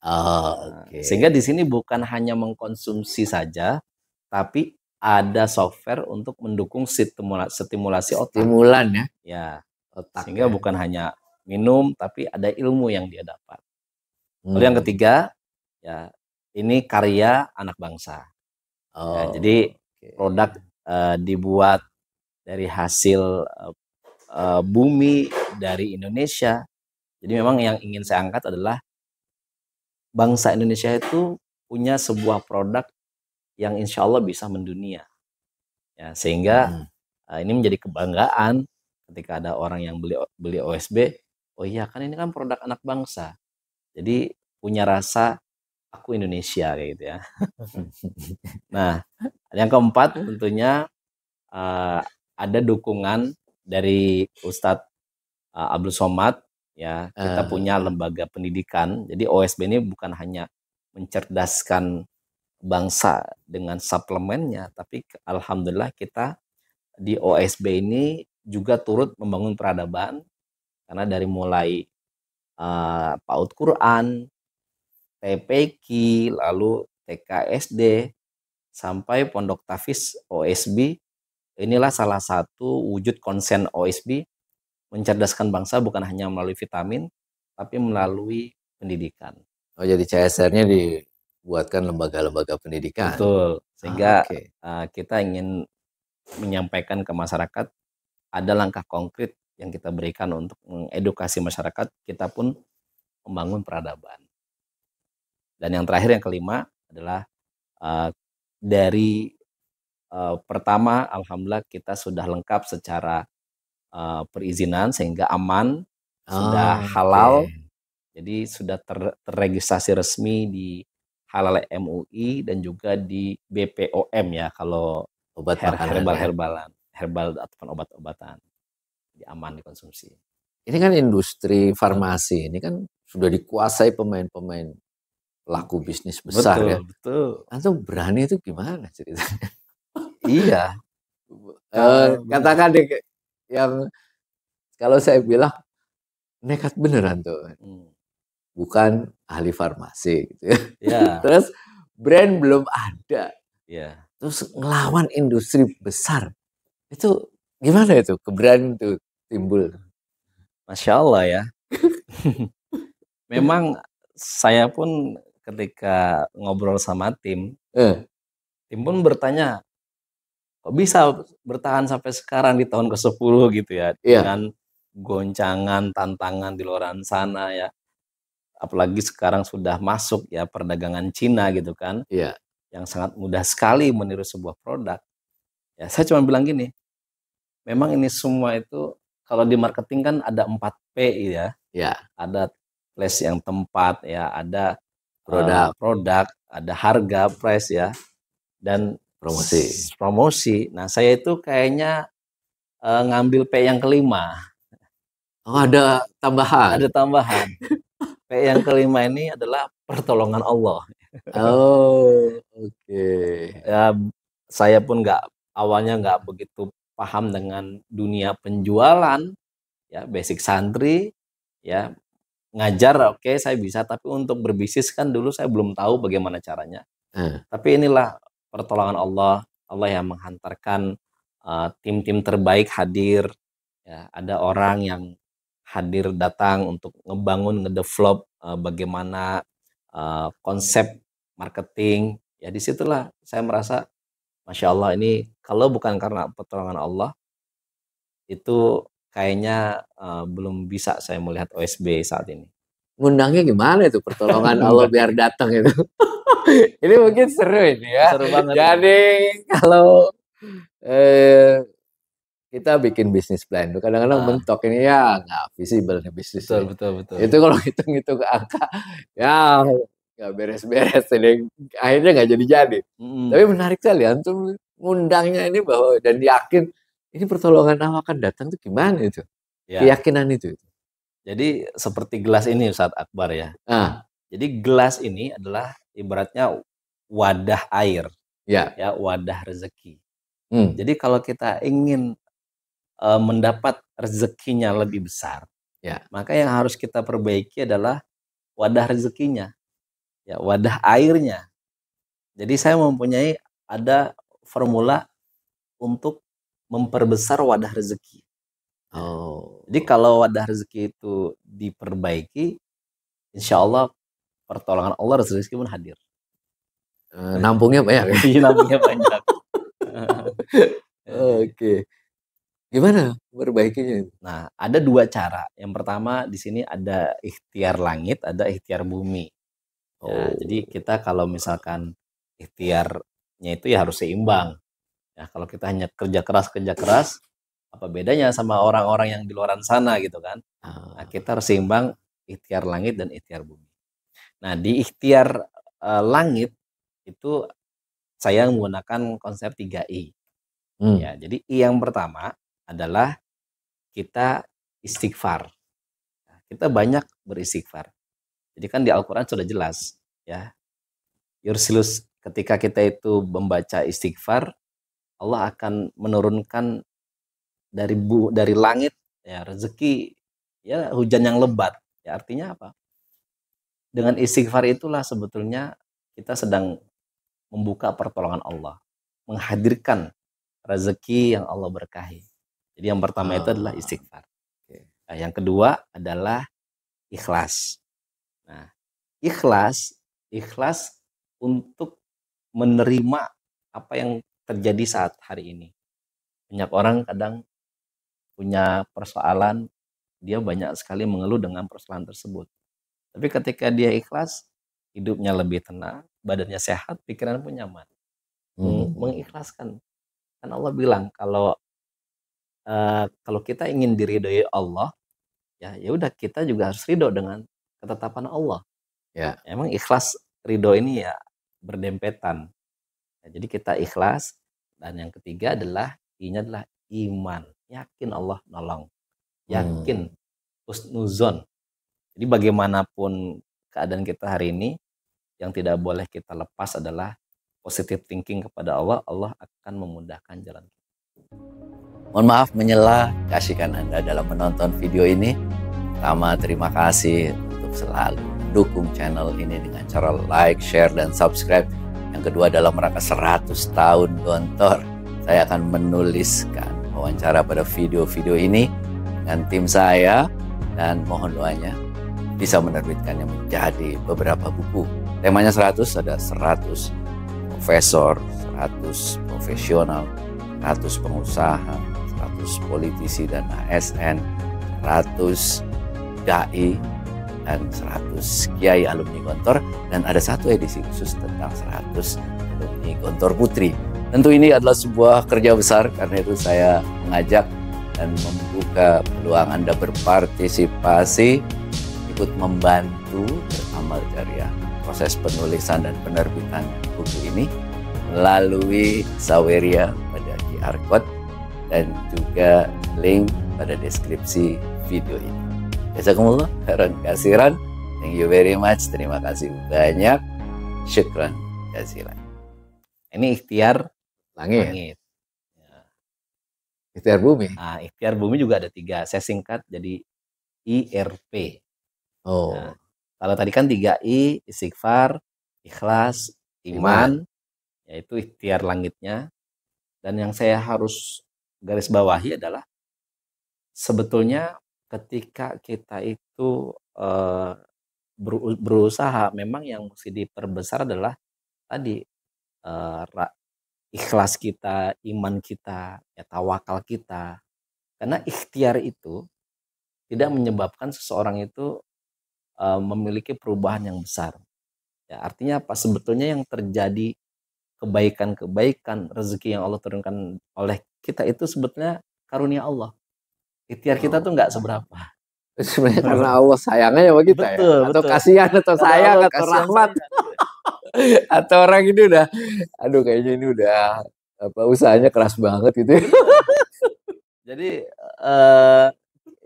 Oh, oke. Sehingga di sini bukan hanya mengkonsumsi saja, tapi ada software untuk mendukung stimulasi otak. Stimulan ya, Ya, otak sehingga ya. bukan hanya minum, tapi ada ilmu yang dia dapat. Lalu yang Hmm. ketiga, ya ini karya anak bangsa. Ya, Oh, jadi oke. produk dibuat dari hasil bumi dari Indonesia. Jadi memang yang ingin saya angkat adalah bangsa Indonesia itu punya sebuah produk yang insya Allah bisa mendunia. Ya, sehingga Hmm. ini menjadi kebanggaan ketika ada orang yang beli OSB. Oh iya kan ini kan produk anak bangsa. Jadi punya rasa aku Indonesia kayak gitu ya. Nah, yang keempat tentunya ada dukungan dari Ustadz Abdul Somad ya. Kita punya Ah, lembaga pendidikan. Jadi OSB ini bukan hanya mencerdaskan bangsa dengan suplemennya, tapi alhamdulillah kita di OSB ini juga turut membangun peradaban karena dari mulai PAUD Quran, TPQ, lalu TKSD sampai Pondok Tafis OSB. Inilah salah satu wujud konsen OSB mencerdaskan bangsa bukan hanya melalui vitamin, tapi melalui pendidikan. oh jadi CSR-nya dibuatkan lembaga-lembaga pendidikan. Betul, Ah, sehingga oke. kita ingin menyampaikan ke masyarakat ada langkah konkret yang kita berikan untuk mengedukasi masyarakat, kita pun membangun peradaban. Dan yang terakhir yang kelima adalah dari pertama alhamdulillah kita sudah lengkap secara perizinan sehingga aman, sudah Oh, oke. halal, jadi sudah terregistrasi resmi di Halal MUI dan juga di BPOM ya kalau Obat makanan ya. herbal-herbalan, herbal ataupun obat-obatan. Jadi aman dikonsumsi. Ini kan industri Betul. farmasi, ini kan sudah dikuasai pemain-pemain pelaku bisnis besar ya. Betul, betul. Antum berani itu gimana ceritanya? Iya, benar. Katakan deh yang kalau saya bilang nekat beneran tuh, Hmm, bukan ahli farmasi gitu ya. ya, Terus brand belum ada, ya. terus ngelawan industri besar. Itu gimana itu keberanian itu timbul? Masya Allah ya. Memang saya pun ketika ngobrol sama Eh, tim pun bertanya, kok bisa bertahan sampai sekarang di tahun ke-10 gitu ya, iya, dengan goncangan, tantangan di luar sana ya. Apalagi sekarang sudah masuk ya perdagangan Cina gitu kan, iya, yang sangat mudah sekali meniru sebuah produk. Ya saya cuma bilang gini, memang ini semua itu kalau di marketing kan ada 4P ya, iya, ada place yang tempat ya, ada produk, produk, ada harga price ya, dan promosi. promosi. Nah, saya itu kayaknya ngambil P yang kelima. Oh, ada tambahan? Ada tambahan. P yang kelima ini adalah pertolongan Allah. Oh, oke. Ya, saya pun awalnya nggak begitu paham dengan dunia penjualan, ya basic santri, ya ngajar oke saya bisa, tapi untuk berbisnis kan dulu saya belum tahu bagaimana caranya. Eh, Tapi inilah pertolongan Allah, Allah yang menghantarkan tim-tim terbaik hadir, ya ada orang yang hadir datang untuk ngebangun, ngedevelop bagaimana konsep marketing. Ya disitulah saya merasa, masya Allah ini kalau bukan karena pertolongan Allah, itu kayaknya belum bisa saya melihat OSB saat ini. ngundangnya gimana itu pertolongan Allah Ngundang. biar datang itu? Ini mungkin seru ini ya. Seru banget ini. Jadi kalau eh, kita bikin bisnis plan tuh kadang-kadang Ah, mentok ini ya nggak visible nih bisnis betul, nih. betul, betul. Itu kalau hitung-hitung ke angka ya nggak beres-beres ini akhirnya nggak jadi-jadi. Tapi Mm-mm. menarik sekali antum ngundangnya ini bahwa dan yakin ini pertolongan Allah akan datang tuh gimana itu? Ya, Keyakinan itu. jadi seperti gelas ini Ustadz Akbar ya. Ah, Jadi gelas ini adalah ibaratnya wadah air, ya. ya wadah rezeki. Hmm, Jadi kalau kita ingin mendapat rezekinya lebih besar, ya. maka yang harus kita perbaiki adalah wadah rezekinya. ya wadah airnya. Jadi saya mempunyai ada formula untuk memperbesar wadah rezeki. Oh. Jadi kalau wadah rezeki itu diperbaiki, insya Allah pertolongan Allah rezeki pun hadir. Nampungnya banyak ya? Iya, nampungnya banyak. Oke. Gimana perbaikinya? Nah, ada 2 cara. Yang pertama di sini ada ikhtiar langit, ada ikhtiar bumi. Ya, jadi Oh. kita kalau misalkan ikhtiarnya itu ya harus seimbang. Ya, kalau kita hanya kerja keras, apa bedanya sama orang-orang yang di luaran sana gitu kan? Nah, Ah. kita harus seimbang ikhtiar langit dan ikhtiar bumi. Nah, di ikhtiar langit itu saya menggunakan konsep 3I. Hmm. Ya, jadi I yang pertama adalah kita istighfar. Nah, kita banyak beristighfar. Jadi kan di Al-Qur'an sudah jelas ya. Yursilus ketika kita itu membaca istighfar, Allah akan menurunkan dari langit ya rezeki ya hujan yang lebat. Ya artinya apa? Dengan istighfar itulah sebetulnya kita sedang membuka pertolongan Allah, menghadirkan rezeki yang Allah berkahi. Jadi yang pertama itu adalah Ah. istighfar. Oke. Nah, yang kedua adalah ikhlas. Nah, ikhlas untuk menerima apa yang terjadi saat hari ini. Banyak orang kadang punya persoalan, dia banyak sekali mengeluh dengan persoalan tersebut. Tapi ketika dia ikhlas, hidupnya lebih tenang, badannya sehat, pikiran pun nyaman. Hmm. Mengikhlaskan. Kan Allah bilang kalau kita ingin diridhoi Allah, ya udah kita juga harus ridho dengan ketetapan Allah. Ya. Emang ikhlas ridho ini ya berdempetan. Ya, jadi kita ikhlas dan yang ketiga adalah I-nya adalah iman. Yakin Allah nolong. Yakin Hmm. husnuzon. Jadi bagaimanapun keadaan kita hari ini, yang tidak boleh kita lepas adalah positive thinking kepada Allah. Allah akan memudahkan jalan kita. Mohon maaf menyela kasihkan Anda dalam menonton video ini. Pertama, terima kasih untuk selalu mendukung channel ini dengan cara like, share, dan subscribe. Yang kedua, dalam rangka 100 tahun Gontor, saya akan menuliskan wawancara pada video-video ini dengan tim saya dan mohon doanya bisa menerbitkannya menjadi beberapa buku. Temanya 100, ada 100 profesor, 100 profesional, 100 pengusaha, 100 politisi dan ASN, 100 dai, dan 100 kiai alumni Gontor, dan ada satu edisi khusus tentang 100 alumni Gontor Putri. Tentu ini adalah sebuah kerja besar, karena itu saya mengajak dan membuka peluang Anda berpartisipasi, ikut membantu beramal jariah proses penulisan dan penerbitan buku ini melalui Saweria pada QR Code dan juga link pada deskripsi video ini. Jazakumullah khairan kasiran. Thank you very much. Terima kasih banyak. Syukran jazilan. Ini ikhtiar Langit. langit. Ikhtiar bumi. Nah, ikhtiar bumi juga ada 3. Saya singkat jadi IRP. Oh. Nah, kalau tadi kan 3I, istighfar, ikhlas, iman, yaitu ikhtiar langitnya. Dan yang saya harus garis bawahi adalah sebetulnya ketika kita itu berusaha, memang yang mesti diperbesar adalah tadi ikhlas kita, iman kita, ya tawakal kita. Karena ikhtiar itu tidak menyebabkan seseorang itu memiliki perubahan yang besar. Ya, artinya apa? Sebetulnya yang terjadi kebaikan-kebaikan, rezeki yang Allah turunkan oleh kita itu sebetulnya karunia Allah. Ikhtiar kita tuh nggak seberapa. Sebenarnya karena Allah sayangnya sama kita ya, Betul, atau betul. kasihan atau Karena sayang Allah atau kasihan rahmat, atau orang ini udah, aduh kayaknya ini udah usahanya keras banget gitu ya. Jadi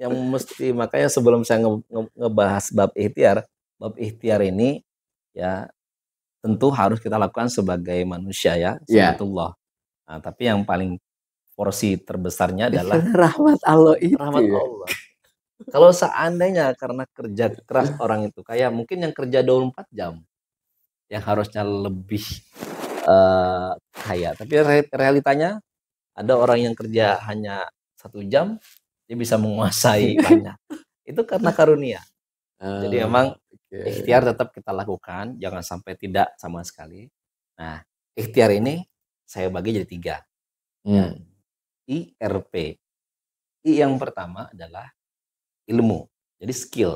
yang mesti, makanya sebelum saya ngebahas bab ikhtiar ini ya tentu harus kita lakukan sebagai manusia ya, sunnatullah. Nah, tapi yang paling porsi terbesarnya adalah rahmat Allah itu. rahmat Allah. Kalau seandainya karena kerja keras orang itu, kayak mungkin yang kerja 24 jam, yang harusnya lebih kaya. Tapi realitanya ada orang yang kerja hanya 1 jam, dia bisa menguasai banyak. Itu karena karunia. Jadi memang Oke. ikhtiar tetap kita lakukan, jangan sampai tidak sama sekali. Nah, ikhtiar ini saya bagi jadi 3, ya. Hmm. IRP. I yang pertama adalah ilmu, jadi skill.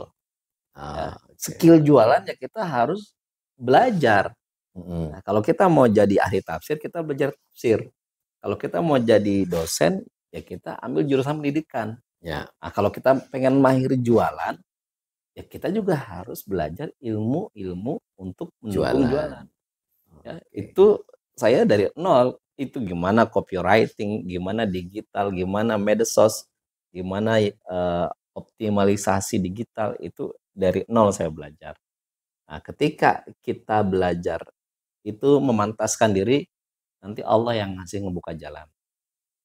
Ya. Oke. Skill jualan ya kita harus belajar. Mm-mm. Nah, kalau kita mau jadi ahli tafsir, kita belajar tafsir. Kalau kita mau jadi dosen, ya kita ambil jurusan pendidikan. Ya, Nah, kalau kita pengen mahir jualan, ya kita juga harus belajar ilmu-ilmu untuk mendukung jualan. jualan. Ya, Oke. itu saya dari nol. Itu gimana copywriting, gimana digital, gimana medsos, gimana optimalisasi digital, itu dari nol saya belajar. Nah, ketika kita belajar itu memantaskan diri, nanti Allah yang ngasih ngebuka jalan.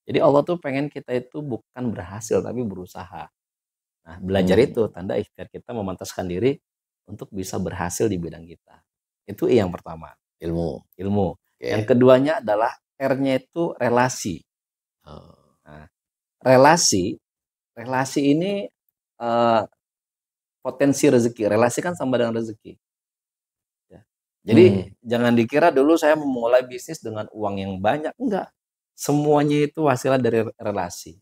Jadi Allah tuh pengen kita itu bukan berhasil tapi berusaha. Nah, belajar Hmm. itu tanda ikhtiar kita memantaskan diri untuk bisa berhasil di bidang kita. Itu yang pertama, Ilmu. ilmu. Yang Oke. keduanya adalah R-nya itu relasi. Oh. Nah, relasi ini eh, potensi rezeki. Relasi kan sama dengan rezeki. Ya. Jadi Hmm. jangan dikira dulu saya memulai bisnis dengan uang yang banyak. Enggak. Semuanya itu hasilnya dari relasi.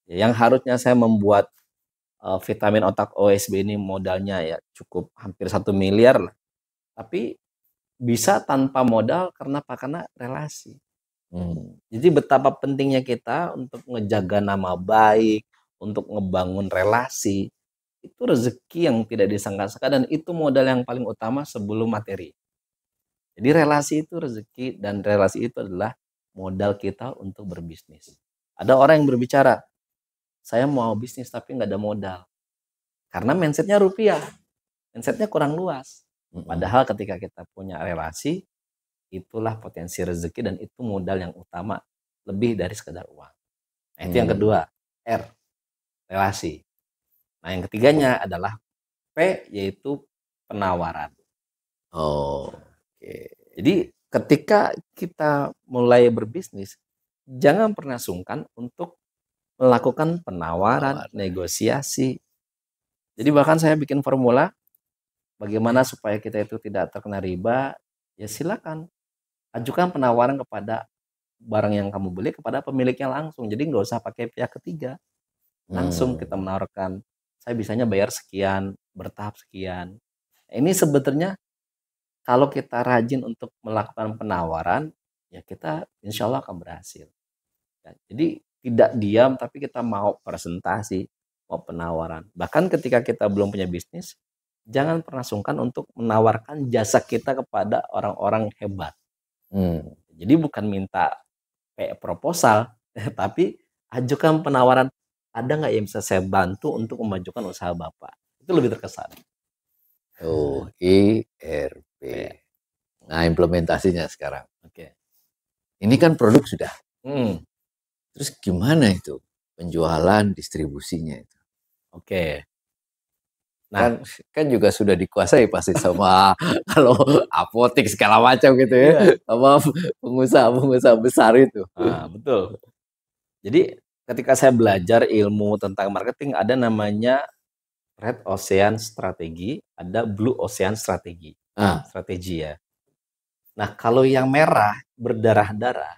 Ya, yang harusnya saya membuat vitamin otak OSB ini modalnya ya cukup hampir 1 miliar lah. Tapi bisa tanpa modal karena apa? Karena relasi. Hmm. Jadi betapa pentingnya kita untuk ngejaga nama baik, untuk ngebangun relasi. Itu rezeki yang tidak disangka-sangka dan itu modal yang paling utama sebelum materi. Jadi relasi itu rezeki dan relasi itu adalah modal kita untuk berbisnis. Ada orang yang berbicara, saya mau bisnis tapi nggak ada modal. Karena mindsetnya rupiah, mindsetnya kurang luas. Mm-mm. Padahal ketika kita punya relasi, itulah potensi rezeki dan itu modal yang utama lebih dari sekedar uang. Nah, itu yang Hmm. kedua, R, relasi. Nah, yang ketiganya adalah P, yaitu penawaran. Oh, oke. Jadi ketika kita mulai berbisnis, jangan pernah sungkan untuk melakukan penawaran, Tawaran. negosiasi. Jadi bahkan saya bikin formula bagaimana supaya kita itu tidak terkena riba, ya silakan ajukan penawaran kepada barang yang kamu beli kepada pemiliknya langsung. Jadi nggak usah pakai pihak ketiga. Langsung kita Hmm. menawarkan, saya bisanya bayar sekian, bertahap sekian. Ini sebetulnya kalau kita rajin untuk melakukan penawaran, ya kita insya Allah akan berhasil. Ya, jadi tidak diam, tapi kita mau presentasi, mau penawaran. Bahkan ketika kita belum punya bisnis, jangan pernah sungkan untuk menawarkan jasa kita kepada orang-orang hebat. Hmm. Jadi bukan minta kayak proposal, tapi ajukan penawaran. Ada nggak yang bisa saya bantu untuk memajukan usaha Bapak? Itu lebih terkesan. Oh, IRP. Kayak, Nah, implementasinya sekarang. oke. Ini kan produk sudah. Hmm, Terus gimana itu penjualan distribusinya itu? oke. Nah, Kan kan juga sudah dikuasai pasti sama kalau apotek segala macam gitu ya, iya. sama pengusaha-pengusaha besar itu. Nah, betul. Jadi ketika saya belajar ilmu tentang marketing ada namanya Red Ocean Strategi, ada Blue Ocean Strategi. Ah, Strategi ya. Nah, kalau yang merah berdarah-darah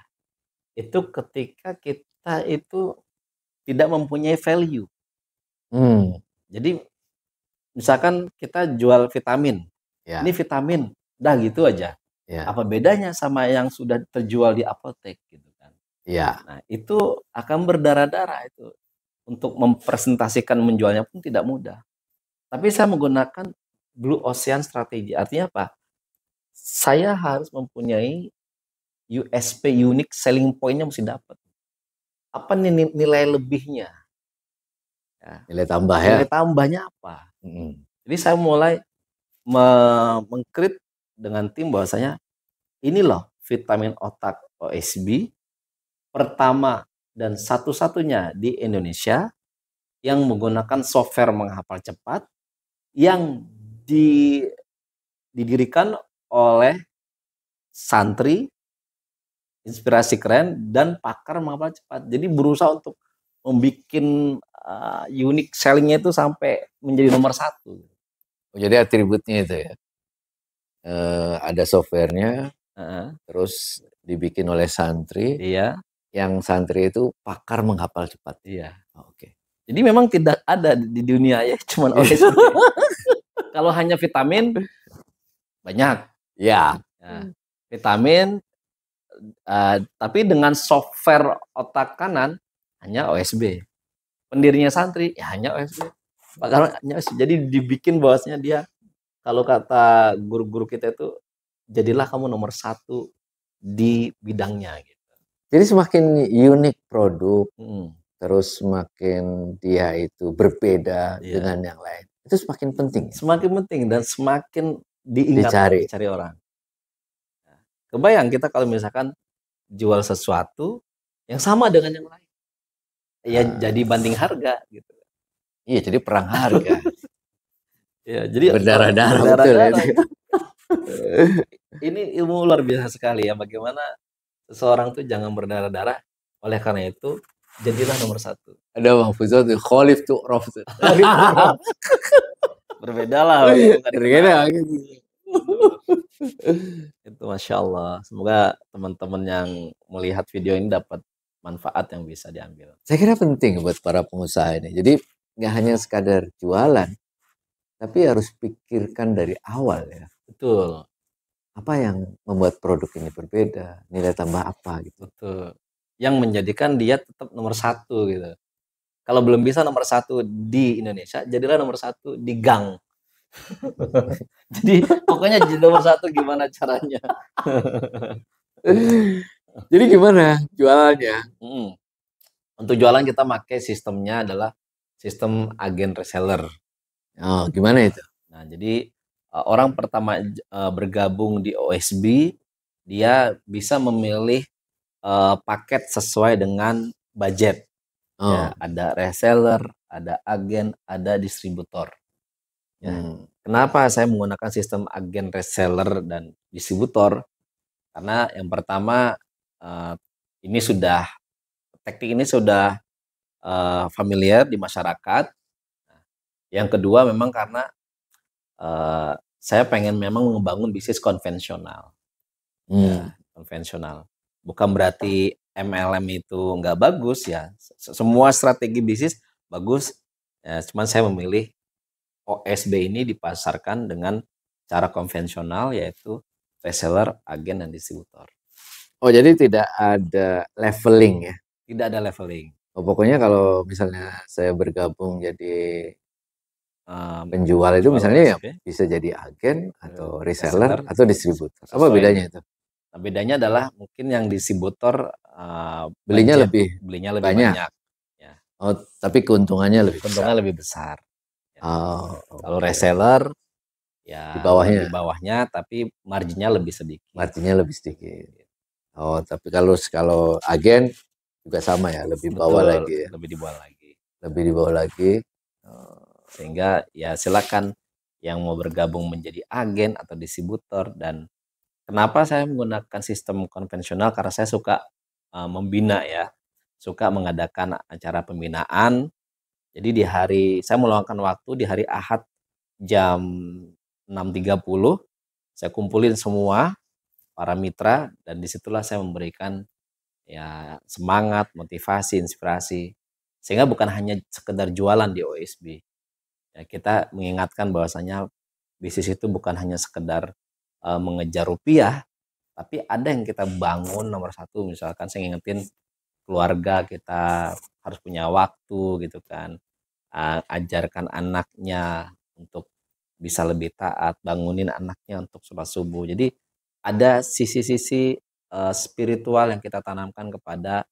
itu ketika kita itu tidak mempunyai value. hmm, Jadi misalkan kita jual vitamin. Ini ya, vitamin, dah gitu aja. ya, Apa bedanya sama yang sudah terjual di apotek gitu kan. ya. Nah, itu akan berdarah-darah itu. Untuk mempresentasikan menjualnya pun tidak mudah. Tapi saya menggunakan Blue Ocean Strategi. Artinya apa? Saya harus mempunyai USP, unique selling point-nya mesti dapat. Apa nih nilai lebihnya? Ya, Nilai tambah ya. nilai tambahnya apa? Mm. Jadi saya mulai mengkrit dengan tim bahwasanya ini loh vitamin otak OSB pertama dan satu-satunya di Indonesia yang menggunakan software menghafal cepat yang di, didirikan oleh santri, inspirasi keren, dan pakar menghafal cepat. Jadi berusaha untuk membuat unique sellingnya itu sampai menjadi nomor 1. Jadi atributnya itu ya. Ada softwarenya, terus dibikin oleh santri. Iya. Yang santri itu pakar menghafal cepat. Iya. Oke. Jadi memang tidak ada di dunia ya, cuman OSB. Kalau hanya vitamin banyak. Ya. Vitamin, tapi dengan software otak kanan hanya OSB. Pendirinya santri ya hanya OSB. Jadi dibikin bahwasanya dia, kalau kata guru-guru kita itu, jadilah kamu nomor 1 di bidangnya gitu. Jadi semakin unik produk, terus semakin dia itu berbeda dengan yang lain, itu semakin penting. Semakin penting dan semakin dicari orang. Nah, kebayang kita kalau misalkan jual sesuatu yang sama dengan yang lain, ya jadi banding harga gitu. Iya, jadi perang harga. Ya, jadi berdarah-darah betul ya. Ini ilmu luar biasa sekali ya, bagaimana seseorang tuh jangan berdarah-darah. Oleh karena itu, jadilah nomor 1. Ada Bang Fuzul tuh, khalif tuh rof tuh. Berbeda lah. Berbeda. Itu Masya Allah. Semoga teman-teman yang melihat video ini dapat manfaat yang bisa diambil. Saya kira penting buat para pengusaha ini. Jadi nggak hanya sekadar jualan, tapi harus pikirkan dari awal ya. Betul. Apa yang membuat produk ini berbeda, nilai tambah apa gitu. Betul. Yang menjadikan dia tetap nomor 1 gitu. Kalau belum bisa nomor 1 di Indonesia, jadilah nomor 1 di gang. Jadi pokoknya jadi nomor 1 gimana caranya. Jadi gimana jualannya? Untuk jualan kita pakai sistemnya adalah sistem agen reseller. Oh, gimana itu? Nah, jadi orang pertama bergabung di OSB, dia bisa memilih paket sesuai dengan budget. Ya, ada reseller, ada agen, ada distributor. Ya. Kenapa saya menggunakan sistem agen, reseller, dan distributor? Karena yang pertama, teknik ini sudah familiar di masyarakat. Yang kedua memang karena saya pengen memang membangun bisnis konvensional. Ya, konvensional. Bukan berarti MLM itu nggak bagus ya. Semua strategi bisnis bagus. Ya, cuman saya memilih OSB ini dipasarkan dengan cara konvensional, yaitu reseller, agen, dan distributor. Oh, jadi tidak ada leveling ya? Tidak ada leveling. Oh, pokoknya kalau misalnya saya bergabung jadi penjual itu misalnya ya bisa jadi agen atau reseller atau distributor. Apa bedanya itu? Nah, bedanya adalah mungkin yang distributor belinya lebih banyak. Ya. Oh, tapi keuntungannya lebih besar. Ya. Oh, kalau reseller ya di bawahnya tapi marginnya lebih sedikit. Oh, tapi kalau agen juga sama ya, lebih bawah lagi ya. Lebih di bawah lagi. Sehingga ya silakan yang mau bergabung menjadi agen atau distributor. Dan kenapa saya menggunakan sistem konvensional? Karena saya suka membina ya, suka mengadakan acara pembinaan. Jadi saya meluangkan waktu di hari Ahad jam 6.30, saya kumpulin semua para mitra, dan disitulah saya memberikan ya semangat, motivasi, inspirasi. Sehingga bukan hanya sekedar jualan di OSB. Ya, kita mengingatkan bahwasanya bisnis itu bukan hanya sekedar mengejar rupiah, tapi ada yang kita bangun nomor 1. Misalkan saya ngingetin keluarga, kita harus punya waktu gitu kan. Ajarkan anaknya untuk bisa lebih taat, bangunin anaknya untuk sholat subuh. Jadi ada sisi-sisi spiritual yang kita tanamkan kepada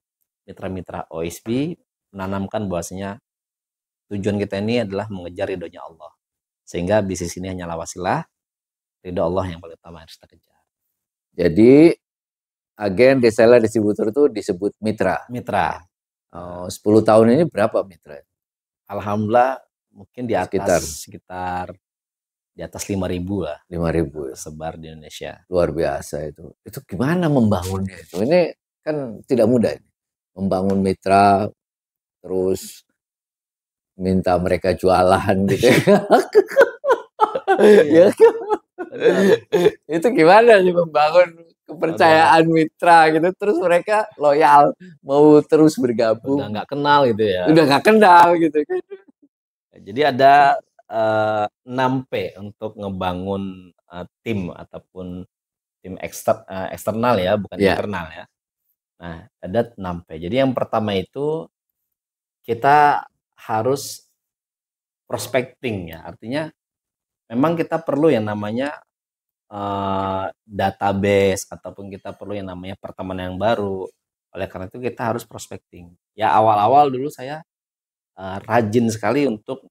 mitra-mitra OSB, menanamkan bahwasanya tujuan kita ini adalah mengejar ridhonya Allah. Sehingga bisnis ini hanyalah wasilah, ridho Allah yang paling utama harus kita kejar. Jadi agen, reseller, distributor itu disebut mitra. Mitra. 10 tahun ini berapa mitra? Alhamdulillah mungkin di atas sekitar di atas 5.000 lah 5.000 ya. tersebar di Indonesia. Luar biasa itu. Itu gimana membangunnya itu? Ini kan tidak mudah ini. Membangun mitra, terus minta mereka jualan gitu ya. Iya, Ya kan? benar. Itu gimana sih membangun Udah kepercayaan mitra gitu, terus mereka loyal, mau terus udah bergabung, nggak kenal gitu ya. udah nggak kenal gitu kan. Jadi ada 6P untuk ngebangun tim ataupun tim eksternal ya, bukan Ya. internal ya. Nah, ada 6P. Jadi yang pertama itu kita harus prospecting ya. Artinya memang kita perlu yang namanya database ataupun kita perlu yang namanya pertemanan yang baru. Oleh karena itu kita harus prospecting. Ya awal-awal dulu saya rajin sekali untuk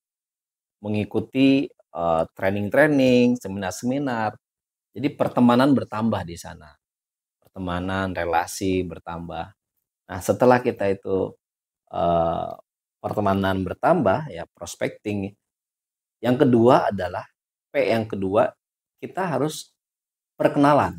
mengikuti training-training, seminar-seminar. Jadi pertemanan bertambah di sana. Pertemanan, relasi bertambah. Nah, setelah kita itu eh, pertemanan bertambah, ya prospecting. Yang kedua adalah P yang kedua, kita harus perkenalan.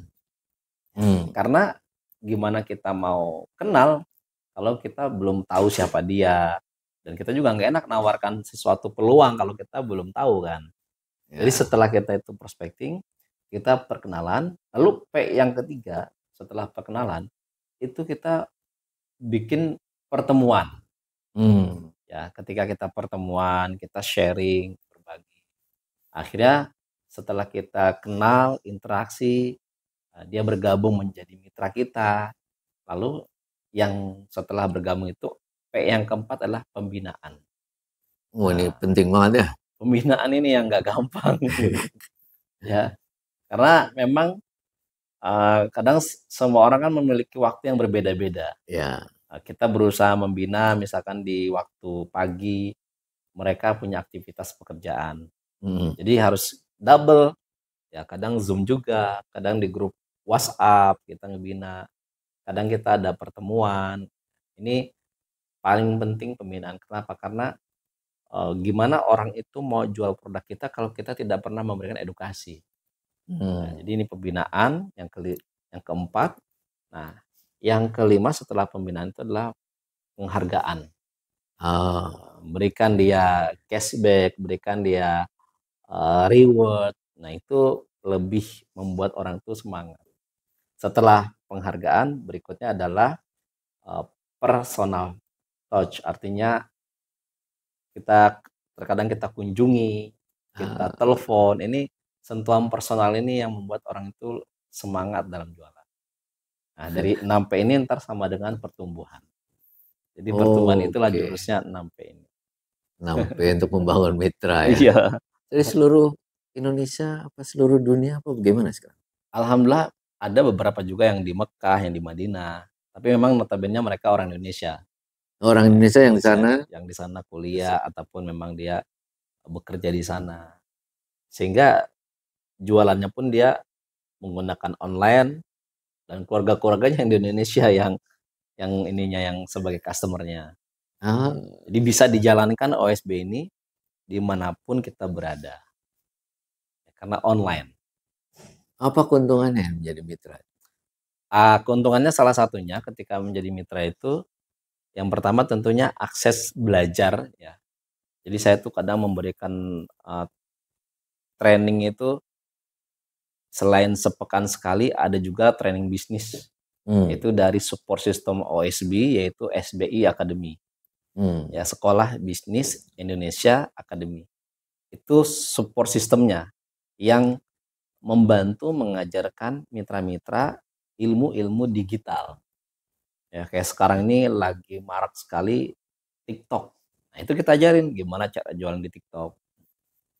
Karena gimana kita mau kenal kalau kita belum tahu siapa dia, dan kita juga nggak enak nawarkan sesuatu peluang kalau kita belum tahu kan. Jadi Ya. setelah kita itu prospecting, kita perkenalan, lalu P yang ketiga setelah perkenalan itu kita bikin pertemuan. Ya, ketika kita pertemuan, kita sharing, berbagi. Akhirnya setelah kita kenal, interaksi, dia bergabung menjadi mitra kita. Lalu yang setelah bergabung itu P yang keempat adalah pembinaan. Oh, ini Nah, penting banget ya. pembinaan ini yang nggak gampang. Ya, karena memang kadang semua orang kan memiliki waktu yang berbeda-beda. Ya. Kita berusaha membina misalkan di waktu pagi mereka punya aktivitas pekerjaan. Jadi harus double. Ya, kadang Zoom juga, kadang di grup WhatsApp kita ngebina, kadang kita ada pertemuan. Ini paling penting pembinaan. Kenapa? Karena gimana orang itu mau jual produk kita kalau kita tidak pernah memberikan edukasi. Nah, jadi ini pembinaan yang keempat. Nah, yang kelima setelah pembinaan itu adalah penghargaan. Berikan dia cashback, berikan dia reward. Nah, itu lebih membuat orang itu semangat. Setelah penghargaan, berikutnya adalah personal touch. Artinya kita terkadang kita kunjungi, kita telepon. Ini sentuhan personal ini yang membuat orang itu semangat dalam jualan. Nah, dari 6P ini ntar sama dengan pertumbuhan. Jadi pertumbuhan itulah Oke. jurusnya 6P ini. 6P untuk membangun mitra ya. Iya. Dari seluruh Indonesia apa seluruh dunia apa bagaimana sekarang? Alhamdulillah ada beberapa juga yang di Mekah, yang di Madinah. Tapi memang notabene mereka orang Indonesia. Orang Indonesia yang di Indonesia sana. yang di sana kuliah ataupun memang dia bekerja di sana. Sehingga jualannya pun dia menggunakan online dan keluarga-keluarganya yang di Indonesia yang ininya yang sebagai customernya. Ah, Jadi bisa dijalankan OSB ini dimanapun kita berada karena online. apa keuntungannya menjadi mitra? Keuntungannya salah satunya ketika menjadi mitra itu yang pertama tentunya akses belajar ya. Jadi saya tuh kadang memberikan training itu selain sepekan sekali ada juga training bisnis. Itu dari support system OSB yaitu SBI Academy. Ya, Sekolah Bisnis Indonesia Academy. Itu support sistemnya yang membantu mengajarkan mitra-mitra ilmu-ilmu digital. Ya, kayak sekarang ini lagi marak sekali TikTok. Nah, itu kita ajarin gimana cara jualan di TikTok.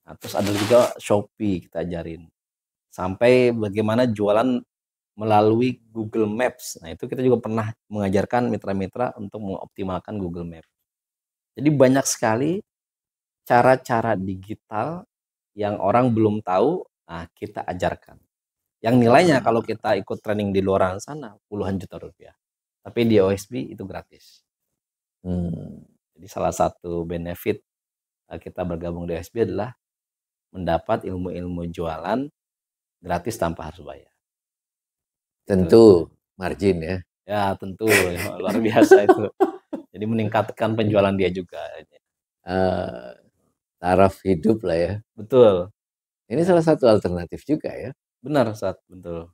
Nah, terus ada juga Shopee kita ajarin. Sampai bagaimana jualan melalui Google Maps. Nah, itu kita juga pernah mengajarkan mitra-mitra untuk mengoptimalkan Google Maps. Jadi banyak sekali cara-cara digital yang orang belum tahu, nah kita ajarkan. Yang nilainya kalau kita ikut training di luar sana puluhan juta rupiah. Tapi di OSB itu gratis. Jadi salah satu benefit kita bergabung di OSB adalah mendapat ilmu-ilmu jualan gratis tanpa harus bayar. Tentu margin ya. Ya tentu ya, luar biasa itu. Jadi meningkatkan penjualan dia juga. Taraf hidup lah ya. Betul. Ini Ya, salah satu alternatif juga ya. benar saat betul.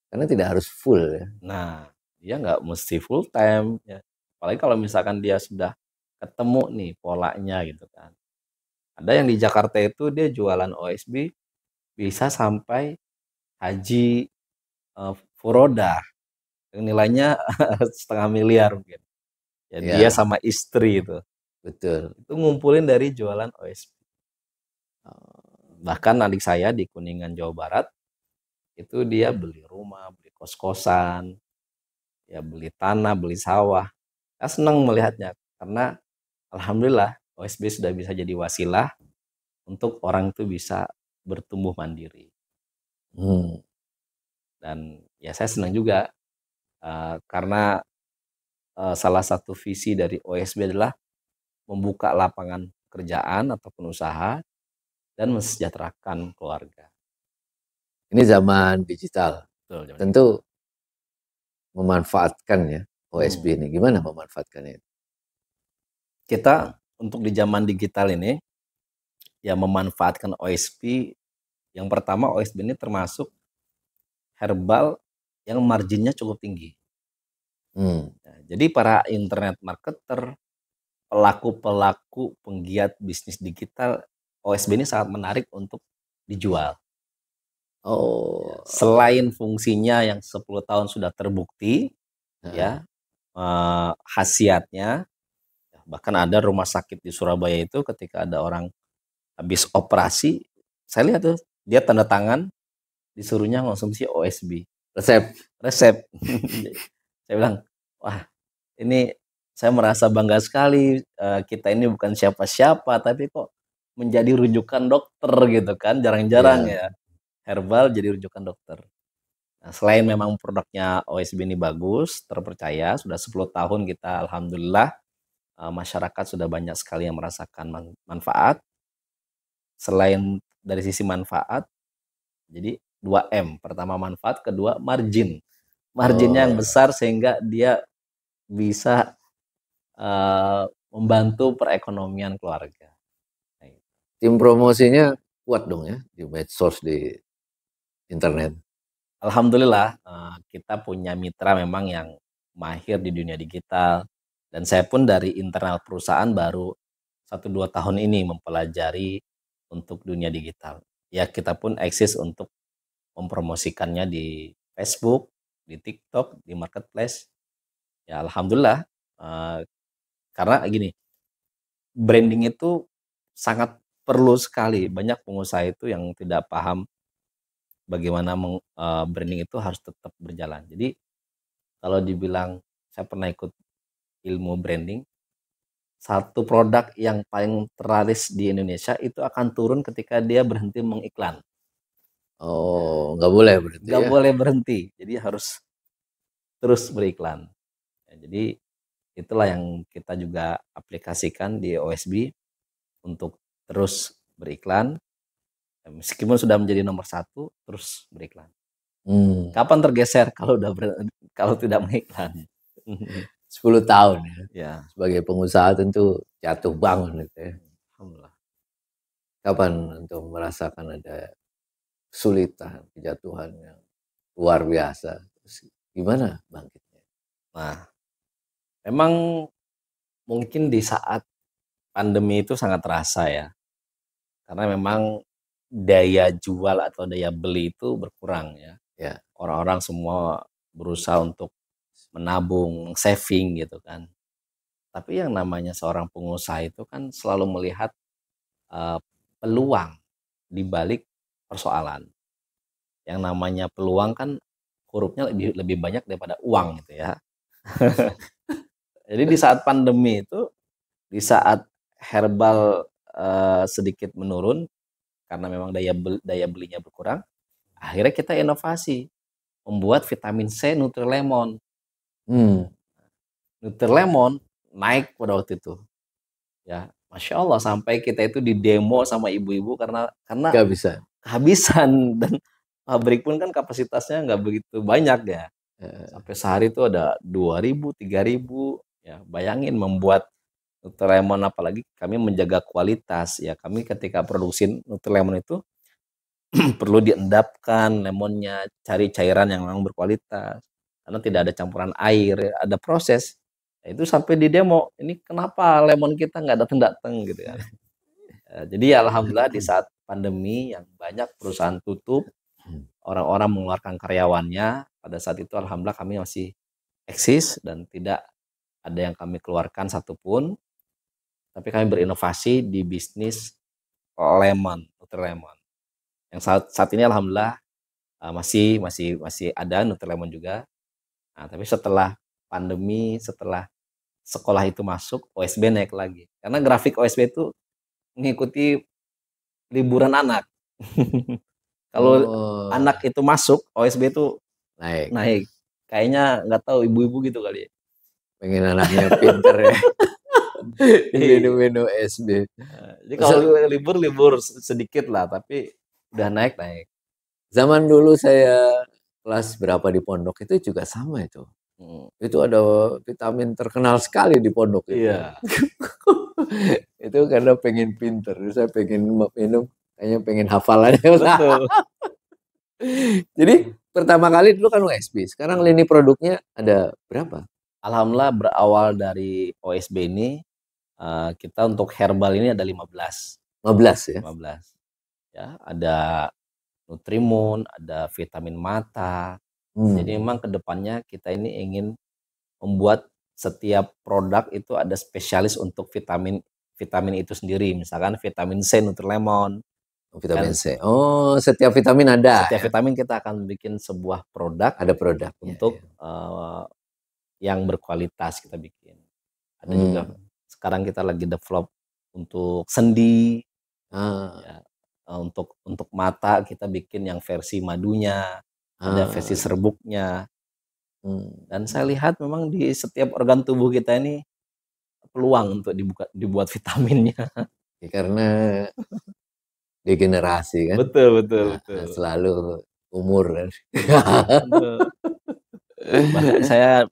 Karena tidak harus full ya. Nah, dia nggak mesti full time ya. Apalagi kalau misalkan dia sudah ketemu nih polanya gitu kan. Ada yang di Jakarta itu dia jualan OSB bisa sampai haji furoda yang nilainya 500.000 mungkin. Ya dia Ya, sama istri betul. itu ngumpulin dari jualan OSB. Bahkan adik saya di Kuningan Jawa Barat itu dia beli rumah, beli kos-kosan, ya beli tanah, beli sawah. Saya senang melihatnya karena alhamdulillah OSB sudah bisa jadi wasilah untuk orang itu bisa bertumbuh mandiri. Hmm. Dan ya saya senang juga karena salah satu visi dari OSB adalah membuka lapangan pekerjaan ataupun usaha dan mensejahterakan keluarga. Ini zaman digital. Betul, zaman Tentu memanfaatkan ya OSB Hmm. ini. Gimana memanfaatkannya? Kita untuk di zaman digital ini ya memanfaatkan OSB. Yang pertama OSB ini termasuk herbal yang marginnya cukup tinggi. Hmm. Nah, jadi para internet marketer, pelaku-pelaku penggiat bisnis digital, OSB ini sangat menarik untuk dijual. Ya, Oh, selain fungsinya yang 10 tahun sudah terbukti, heeh. ya khasiatnya, bahkan ada rumah sakit di Surabaya itu ketika ada orang habis operasi, saya lihat tuh dia tanda tangan disuruhnya konsumsi OSB. Resep. Resep. Saya bilang, wah ini saya merasa bangga sekali, kita ini bukan siapa-siapa tapi kok menjadi rujukan dokter gitu kan, jarang-jarang Ya. ya herbal jadi rujukan dokter. Nah, selain memang produknya OSB ini bagus, terpercaya, sudah 10 tahun kita alhamdulillah, masyarakat sudah banyak sekali yang merasakan manfaat. Selain dari sisi manfaat, jadi 2M, pertama manfaat, kedua margin. Marginnya yang Oh, besar sehingga dia bisa, membantu perekonomian keluarga. Nah, tim promosinya kuat dong ya di medsos, di internet. alhamdulillah, kita punya mitra memang yang mahir di dunia digital dan saya pun dari internal perusahaan baru 1-2 tahun ini mempelajari untuk dunia digital. Ya kita pun eksis untuk mempromosikannya di Facebook, di TikTok, di marketplace. Ya alhamdulillah, karena gini, branding itu sangat perlu sekali. Banyak pengusaha itu yang tidak paham bagaimana branding itu harus tetap berjalan. Jadi kalau dibilang saya pernah ikut ilmu branding, satu produk yang paling terlaris di Indonesia itu akan turun ketika dia berhenti mengiklan. Oh, nggak boleh berarti Nggak ya. boleh berhenti, jadi harus terus beriklan. Ya, jadi itulah yang kita juga aplikasikan di OSB untuk terus beriklan. Ya, meskipun sudah menjadi nomor 1, terus beriklan. Hmm. Kapan tergeser kalau kalau tidak mengiklan? 10 tahun ya. Ya, Sebagai pengusaha tentu jatuh bangun gitu ya. alhamdulillah. Kapan untuk merasakan ada kesulitan, kejatuhan yang luar biasa? Terus gimana bangkitnya? Nah, memang mungkin di saat pandemi itu sangat terasa ya, karena memang daya jual atau daya beli itu berkurang ya. Ya. Orang-orang semua berusaha untuk menabung, saving gitu kan. Tapi yang namanya seorang pengusaha itu kan selalu melihat eee, peluang di balik persoalan. Yang namanya peluang kan hurufnya lebih lebih banyak daripada uang gitu ya. Jadi di saat pandemi itu, di saat herbal, sedikit menurun karena memang daya belinya berkurang, akhirnya kita inovasi, membuat vitamin C Nutrilemon. Hmm. Nutrilemon naik pada waktu itu, ya. Masya Allah, sampai kita itu di demo sama ibu-ibu karena Nggak bisa. kehabisan dan pabrik pun kan kapasitasnya nggak begitu banyak ya. Heeh. Sampai sehari itu ada 2.000, 3.000. Ya, bayangin membuat Nutrimon, apalagi kami menjaga kualitas ya. Kami ketika produksi Nutrimon itu perlu diendapkan lemonnya, cari cairan yang memang berkualitas. Karena tidak ada campuran air, ada proses. Ya, itu sampai di demo, ini kenapa lemon kita nggak datang-datang gitu kan. Jadi alhamdulillah di saat pandemi yang banyak perusahaan tutup, orang-orang mengeluarkan karyawannya, pada saat itu alhamdulillah kami masih eksis dan tidak ada yang kami keluarkan satupun, tapi kami berinovasi di bisnis lemon, Nutrimon. Yang saat ini alhamdulillah masih ada Nutrimon juga. Nah, tapi setelah pandemi, setelah sekolah itu masuk, OSB naik lagi. Karena grafik OSB itu mengikuti liburan anak. Kalau Oh, anak itu masuk, OSB itu naik. naik. Kayaknya nggak tahu ibu-ibu gitu kali ya. Pengen anaknya pinter ya. Iya. Minum-minum SB. Jadi kalau libur sedikit lah, tapi udah naik. Zaman dulu saya kelas berapa di pondok itu juga sama itu. Hmm. Itu ada vitamin terkenal sekali di pondok itu. Iya. Itu karena pengen pinter. Saya pengen minum, kayaknya pengen hafal aja. Betul. Jadi pertama kali dulu kan USB. Sekarang lini produknya ada berapa? Alhamdulillah berawal dari OSB ini, kita untuk herbal ini ada 15. 15 ya? 15. Ya, ada Nutrimon, ada vitamin mata. Jadi memang kedepannya kita ini ingin membuat setiap produk itu ada spesialis untuk vitamin itu sendiri. Misalkan vitamin C Nutrimon. Vitamin Kan C. Oh, setiap vitamin ada setiap ya? vitamin kita akan bikin sebuah produk Ada produknya. untuk yang berkualitas kita bikin. Ada juga sekarang kita lagi develop untuk sendi. Ya, untuk mata kita bikin yang versi madunya, ada versi serbuknya. Dan saya lihat memang di setiap organ tubuh kita ini peluang untuk dibuat vitaminnya. Ya, karena degenerasi kan? Betul. Selalu umur kan? Betul. Bahkan saya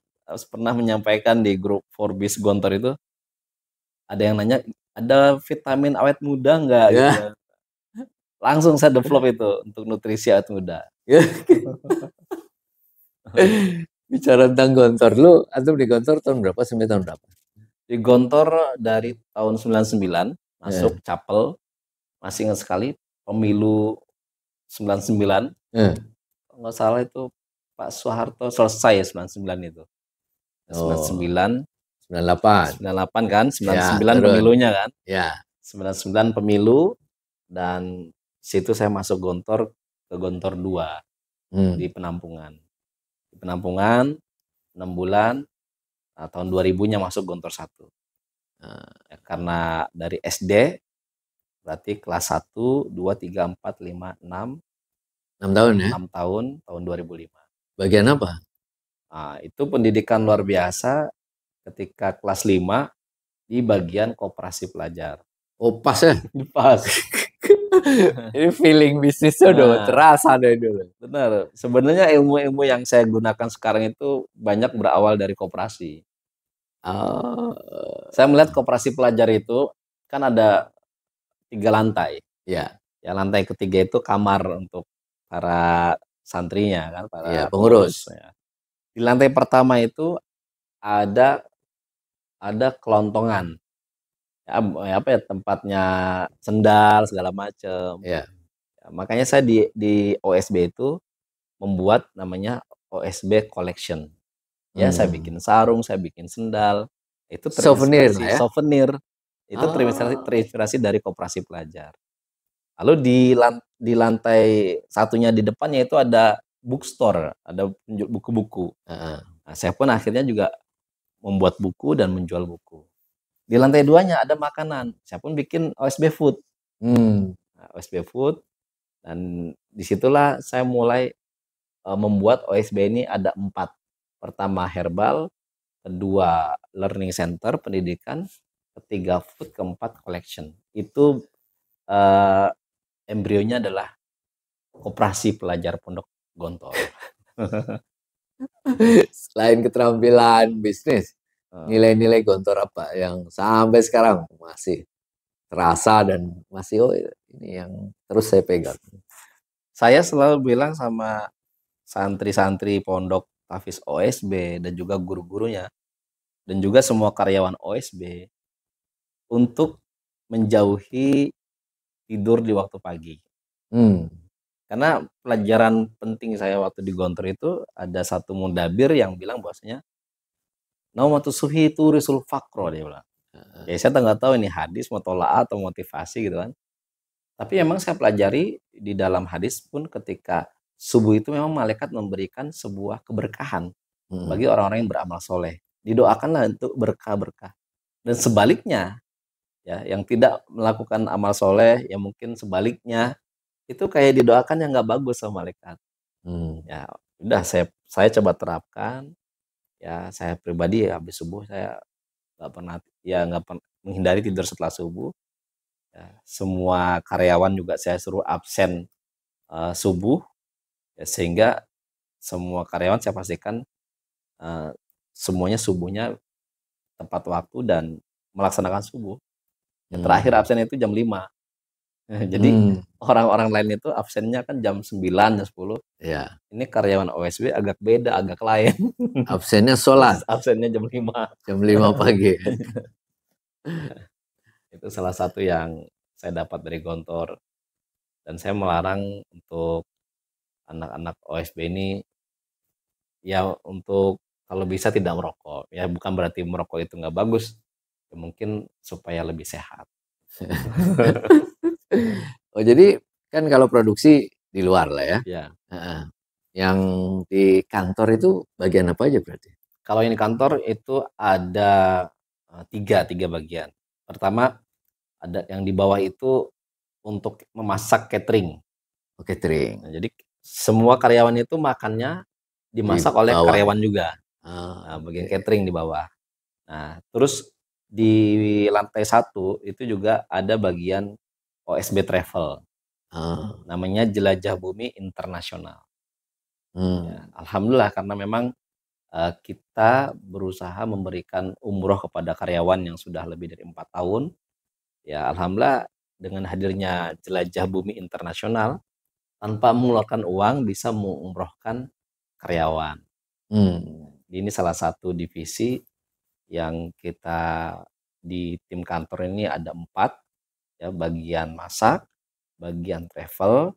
pernah menyampaikan di grup Forbes Gontor itu, ada yang nanya, ada vitamin awet muda nggak gitu Ya, kan. Langsung saya develop itu untuk nutrisi awet muda. ya. Bicara tentang Gontor, lu antum di Gontor tahun berapa sampai tahun berapa? Di Gontor dari tahun 99 masuk Capel, masih ingat sekali pemilu 99. Kalau nggak salah itu Pak Soeharto selesai ya 99 itu. 99, 98. 98 kan, 99 turun. pemilunya kan. Ya. 99 pemilu dan situ saya masuk Gontor ke Gontor 2 di penampungan. Di penampungan 6 bulan, tahun 2000-nya masuk Gontor 1. Ya, karena dari SD berarti kelas 1, 2, 3, 4, 5, 6. 6 tahun ya? 6 tahun 2005. Bagian apa? Nah, itu pendidikan luar biasa ketika kelas 5 di bagian koperasi pelajar. Oh, pas ya? Pas. Ini feeling bisnisnya udah terasa dari dulu. Benar. Sebenarnya ilmu-ilmu yang saya gunakan sekarang itu banyak berawal dari koperasi. Saya melihat koperasi pelajar itu kan ada 3 lantai. Ya. Ya, lantai ketiga itu kamar untuk para santrinya kan, para pengurus. Ya. Di lantai pertama itu ada kelontongan. Ya, apa ya, tempatnya sendal segala macam. Ya. Ya, makanya saya di OSB itu membuat namanya OSB Collection. Ya, saya bikin sarung, saya bikin sendal. Itu terinspirasi Souvenir ya? Souvenir. Itu terinspirasi dari koperasi pelajar. Lalu di lantai satunya di depannya itu ada bookstore, ada buku-buku. Nah, saya pun akhirnya juga membuat buku dan menjual buku. Di lantai 2-nya ada makanan, saya pun bikin OSB Food. Nah, OSB Food, dan disitulah saya mulai membuat OSB ini ada 4. Pertama herbal, kedua learning center, pendidikan, ketiga food, keempat collection. Itu eh, embrionya adalah koperasi pelajar pondok Gontor. Selain keterampilan bisnis, Eh, nilai-nilai Gontor apa yang sampai sekarang masih terasa dan masih oh ini yang terus saya pegang. saya selalu bilang sama santri-santri pondok Hafiz OSB dan juga guru-gurunya dan juga semua karyawan OSB untuk menjauhi tidur di waktu pagi. Hmm. Karena pelajaran penting saya waktu di Gontor itu ada satu mundabir yang bilang bahwasanya naumatus suhi itu risul fakro, dia bilang. Ya saya nggak tahu ini hadis, mutola'ah atau motivasi gitu kan. Tapi memang saya pelajari di dalam hadis pun ketika subuh itu memang malaikat memberikan sebuah keberkahan Hmm. bagi orang-orang yang beramal soleh. Didoakanlah untuk berkah-berkah. Dan sebaliknya, ya yang tidak melakukan amal soleh, ya mungkin sebaliknya itu kayak didoakan yang nggak bagus sama malaikat. Hmm. Ya udah saya coba terapkan. Ya saya pribadi ya, habis subuh saya nggak pernah nggak pernah menghindari tidur setelah subuh. Ya, semua karyawan juga saya suruh absen subuh, ya, sehingga semua karyawan saya pastikan eh, semuanya subuhnya tepat waktu dan melaksanakan subuh. Yang terakhir Hmm. absen itu jam 5. Jadi Hmm. orang-orang lain itu absennya kan jam 9, jam 10. Ya, Ini karyawan OSB agak beda, agak lain. absennya sholat Absennya jam 5. jam 5 pagi. Itu salah satu yang saya dapat dari Gontor. Dan saya melarang untuk anak-anak OSB ini ya untuk kalau bisa tidak merokok. Ya bukan berarti merokok itu nggak bagus. Ya, mungkin supaya lebih sehat. Oh jadi kan kalau produksi di luar lah ya. Ya, Heeh. Yang di kantor itu bagian apa aja berarti? kalau ini kantor itu ada tiga bagian. Pertama ada yang di bawah itu untuk memasak catering. Oh, catering Nah, jadi semua karyawan itu makannya di dimasak oleh bawah ya. karyawan juga. Oh, Nah, bagian oke. catering di bawah. Nah, terus di lantai 1 itu juga ada bagian OSB Travel. Oh. Namanya Jelajah Bumi Internasional. Ya, Hmm. alhamdulillah karena memang kita berusaha memberikan umroh kepada karyawan yang sudah lebih dari 4 tahun. Ya, alhamdulillah dengan hadirnya Jelajah Bumi Internasional tanpa mengeluarkan uang bisa mengumrohkan karyawan. Hmm. Ini salah satu divisi yang kita di tim kantor ini ada 4, ya, bagian masak, bagian travel,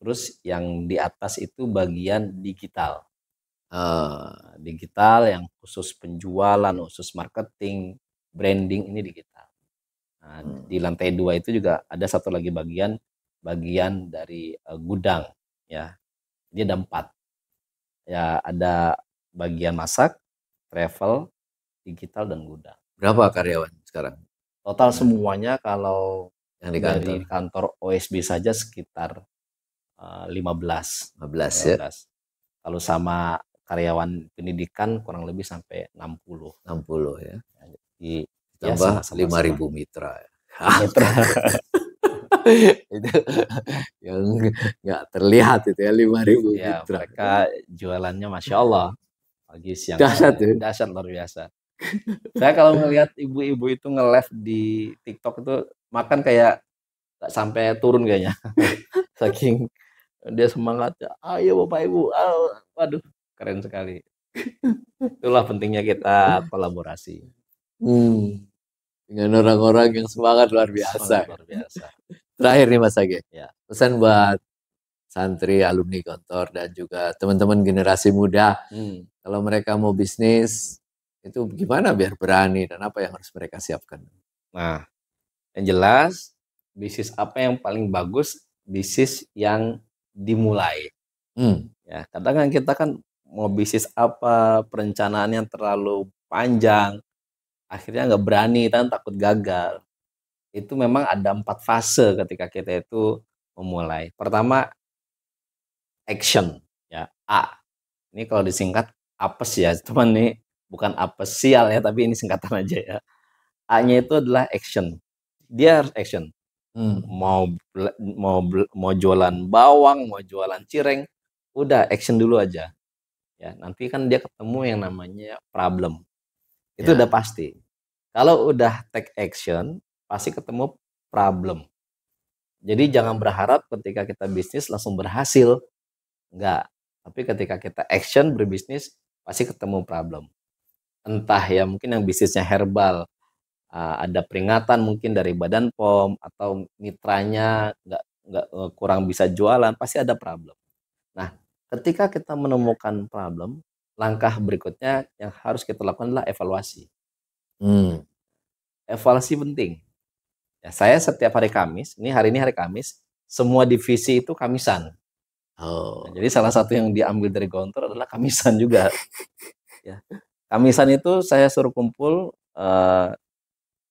terus yang di atas itu bagian digital. Oh. Nah, digital yang khusus penjualan, khusus marketing, branding ini digital. Nah, Hmm. di lantai 2 itu juga ada satu lagi bagian dari gudang, ya. Dia ada 4. Ya, ada bagian masak, travel, digital dan gudang. Berapa karyawan sekarang? Total Nah, semuanya kalau yang di kantor dari kantor OSB saja sekitar 15. 15 ya. 15. Kalau sama karyawan pendidikan kurang lebih sampai 60. 60 ya. Jadi ya Tambah sama-sama lima semuanya. ribu mitra ya. Mitra. Itu yang nggak terlihat itu ya 5.000 Ya, mitra. mereka jualannya Masya Allah. Pagi, siang, Dahsyat sore. ya. Dahsyat luar biasa. Saya kalau melihat ibu-ibu itu nge-live di TikTok itu makan kayak nggak sampai turun kayaknya. Saking dia semangatnya. Ayo Bapak Ibu. Waduh, keren sekali. Itulah pentingnya kita kolaborasi. Hmm. Dengan orang-orang yang semangat luar Semangat biasa. luar biasa. Terakhir nih Mas Age, Ya. pesan buat santri, alumni kantor dan juga teman-teman generasi muda, Hmm. kalau mereka mau bisnis itu gimana biar berani dan apa yang harus mereka siapkan? Nah, yang jelas bisnis apa yang paling bagus? Bisnis yang dimulai. Hmm. Ya, kadang kan kita kan mau bisnis apa, perencanaan yang terlalu panjang, akhirnya nggak berani, kan takut gagal. Itu memang ada 4 fase ketika kita itu memulai. Pertama, action, ya, A. Ini kalau disingkat apes ya, cuman nih bukan apes sial ya, tapi ini singkatan aja ya. A-nya itu adalah action. Dia harus action. Hmm. Mau jualan bawang, mau jualan cireng, udah action dulu aja. Ya, nanti kan dia ketemu yang namanya problem. Itu Ya. udah pasti. Kalau udah take action, pasti ketemu problem. Jadi jangan berharap ketika kita bisnis langsung berhasil. Enggak. Tapi ketika kita action berbisnis, pasti ketemu problem. Entah ya mungkin yang bisnisnya herbal, ada peringatan mungkin dari Badan POM atau mitranya nggak kurang bisa jualan, pasti ada problem. Nah, ketika kita menemukan problem, langkah berikutnya yang harus kita lakukan adalah evaluasi. Evaluasi penting. Ya, saya setiap hari Kamis, hari ini hari Kamis, semua divisi itu Kamisan. Nah, jadi salah satu yang diambil dari Gontor adalah Kamisan juga. Ya. Kamisan itu saya suruh kumpul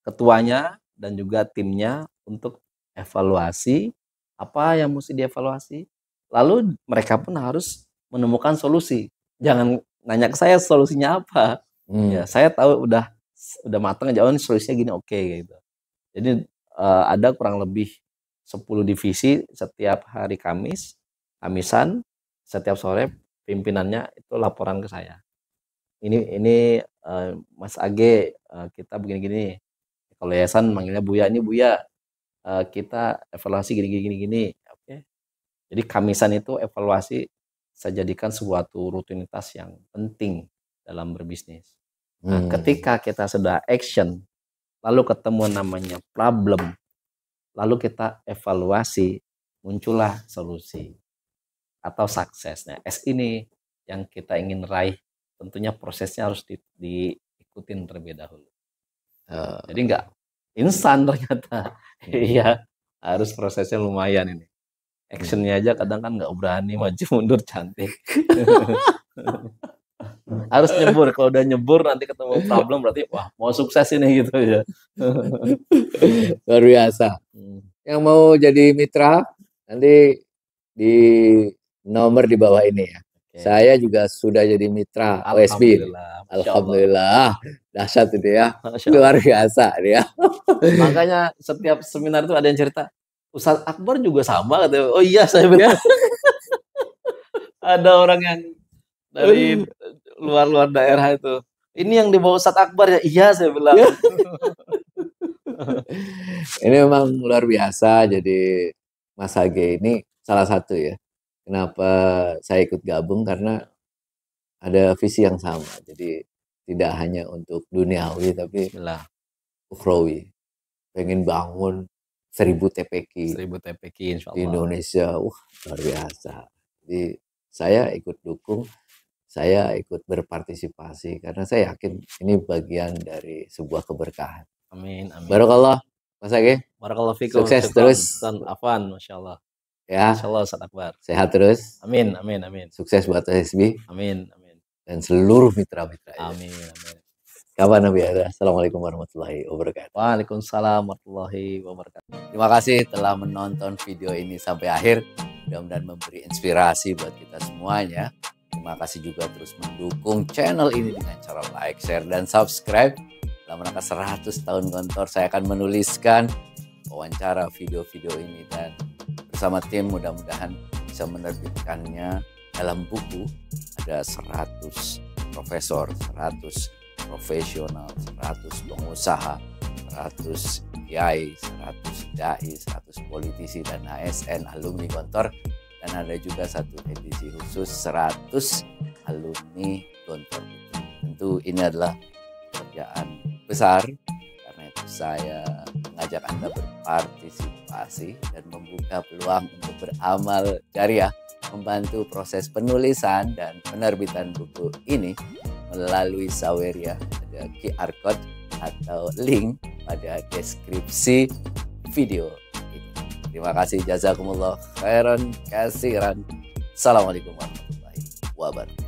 ketuanya dan juga timnya untuk evaluasi apa yang mesti dievaluasi. Lalu mereka pun harus menemukan solusi. Jangan nanya ke saya solusinya apa. Ya, saya tahu udah matang aja, solusinya gini, oke gitu. Jadi ada kurang lebih 10 divisi setiap hari Kamisan, setiap sore pimpinannya itu laporan ke saya. Ini Mas Age, kita begini-gini. Kalau yayasan manggilnya Buya, ini Buya, kita evaluasi gini. Oke. Jadi Kamisan itu evaluasi saya jadikan suatu rutinitas yang penting dalam berbisnis. Nah, ketika kita sudah action, lalu ketemu namanya problem, lalu kita evaluasi, muncullah solusi atau suksesnya. ini yang kita ingin raih, tentunya prosesnya harus diikutin terlebih dahulu. Jadi nggak instan ternyata. Iya, harus prosesnya lumayan ini. Actionnya aja kadang kan nggak berani maju mundur cantik. Harus nyebur. Kalau udah nyebur nanti ketemu problem berarti wah mau sukses ini gitu ya. Luar biasa. Yang mau jadi mitra nanti di nomor di bawah ini ya. Saya juga sudah jadi mitra OSB. Alhamdulillah. Dahsyat itu ya. Luar biasa dia. Makanya setiap seminar itu ada yang cerita, Ustadz Akbar juga sama katanya. Oh iya, saya bilang. Ada orang yang dari luar daerah itu. Ini yang dibawa Ustadz Akbar ya? Iya, saya bilang. Ini memang luar biasa. Jadi Mas Age ini salah satu ya. Kenapa saya ikut gabung, karena ada visi yang sama. Jadi tidak hanya untuk duniawi tapi ukhrawi. Pengen bangun 1000 TPQ. 1000 TPQ insya Allah. Di Indonesia. Luar biasa. Jadi saya ikut dukung, saya ikut berpartisipasi karena saya yakin ini bagian dari sebuah keberkahan. Amin. Barakallah, Mas Age. Barakallah fikum. Sukses terus. Afan, Masya Allah. Ya. Insya Allah Ustadz Akbar. Sehat terus. Amin. Sukses buat OSB. Amin. Dan seluruh mitra-mitra. Amin. Kapan Nabi ada? Assalamualaikum warahmatullahi wabarakatuh. Waalaikumsalam warahmatullahi wabarakatuh. Terima kasih telah menonton video ini sampai akhir. Mudah-mudahan memberi inspirasi buat kita semuanya. Terima kasih juga terus mendukung channel ini dengan cara like, share, dan subscribe. Dalam rangka 100 tahun Gontor, saya akan menuliskan wawancara video-video ini dan bersama tim mudah-mudahan bisa menerbitkannya dalam buku. Ada 100 profesor, 100 profesional, 100 pengusaha, 100 kiai, 100 dai, 100 politisi dan ASN alumni Gontor, dan ada juga satu edisi khusus 100 alumni Gontor. Tentu ini adalah pekerjaan besar, karena itu saya mengajak Anda berpartisipasi dan membuka peluang untuk beramal jariah, membantu proses penulisan dan penerbitan buku ini melalui Saweria. Ada QR code atau link pada deskripsi video ini. Terima kasih, jazakumullah khairan kasiran. Assalamualaikum warahmatullahi wabarakatuh.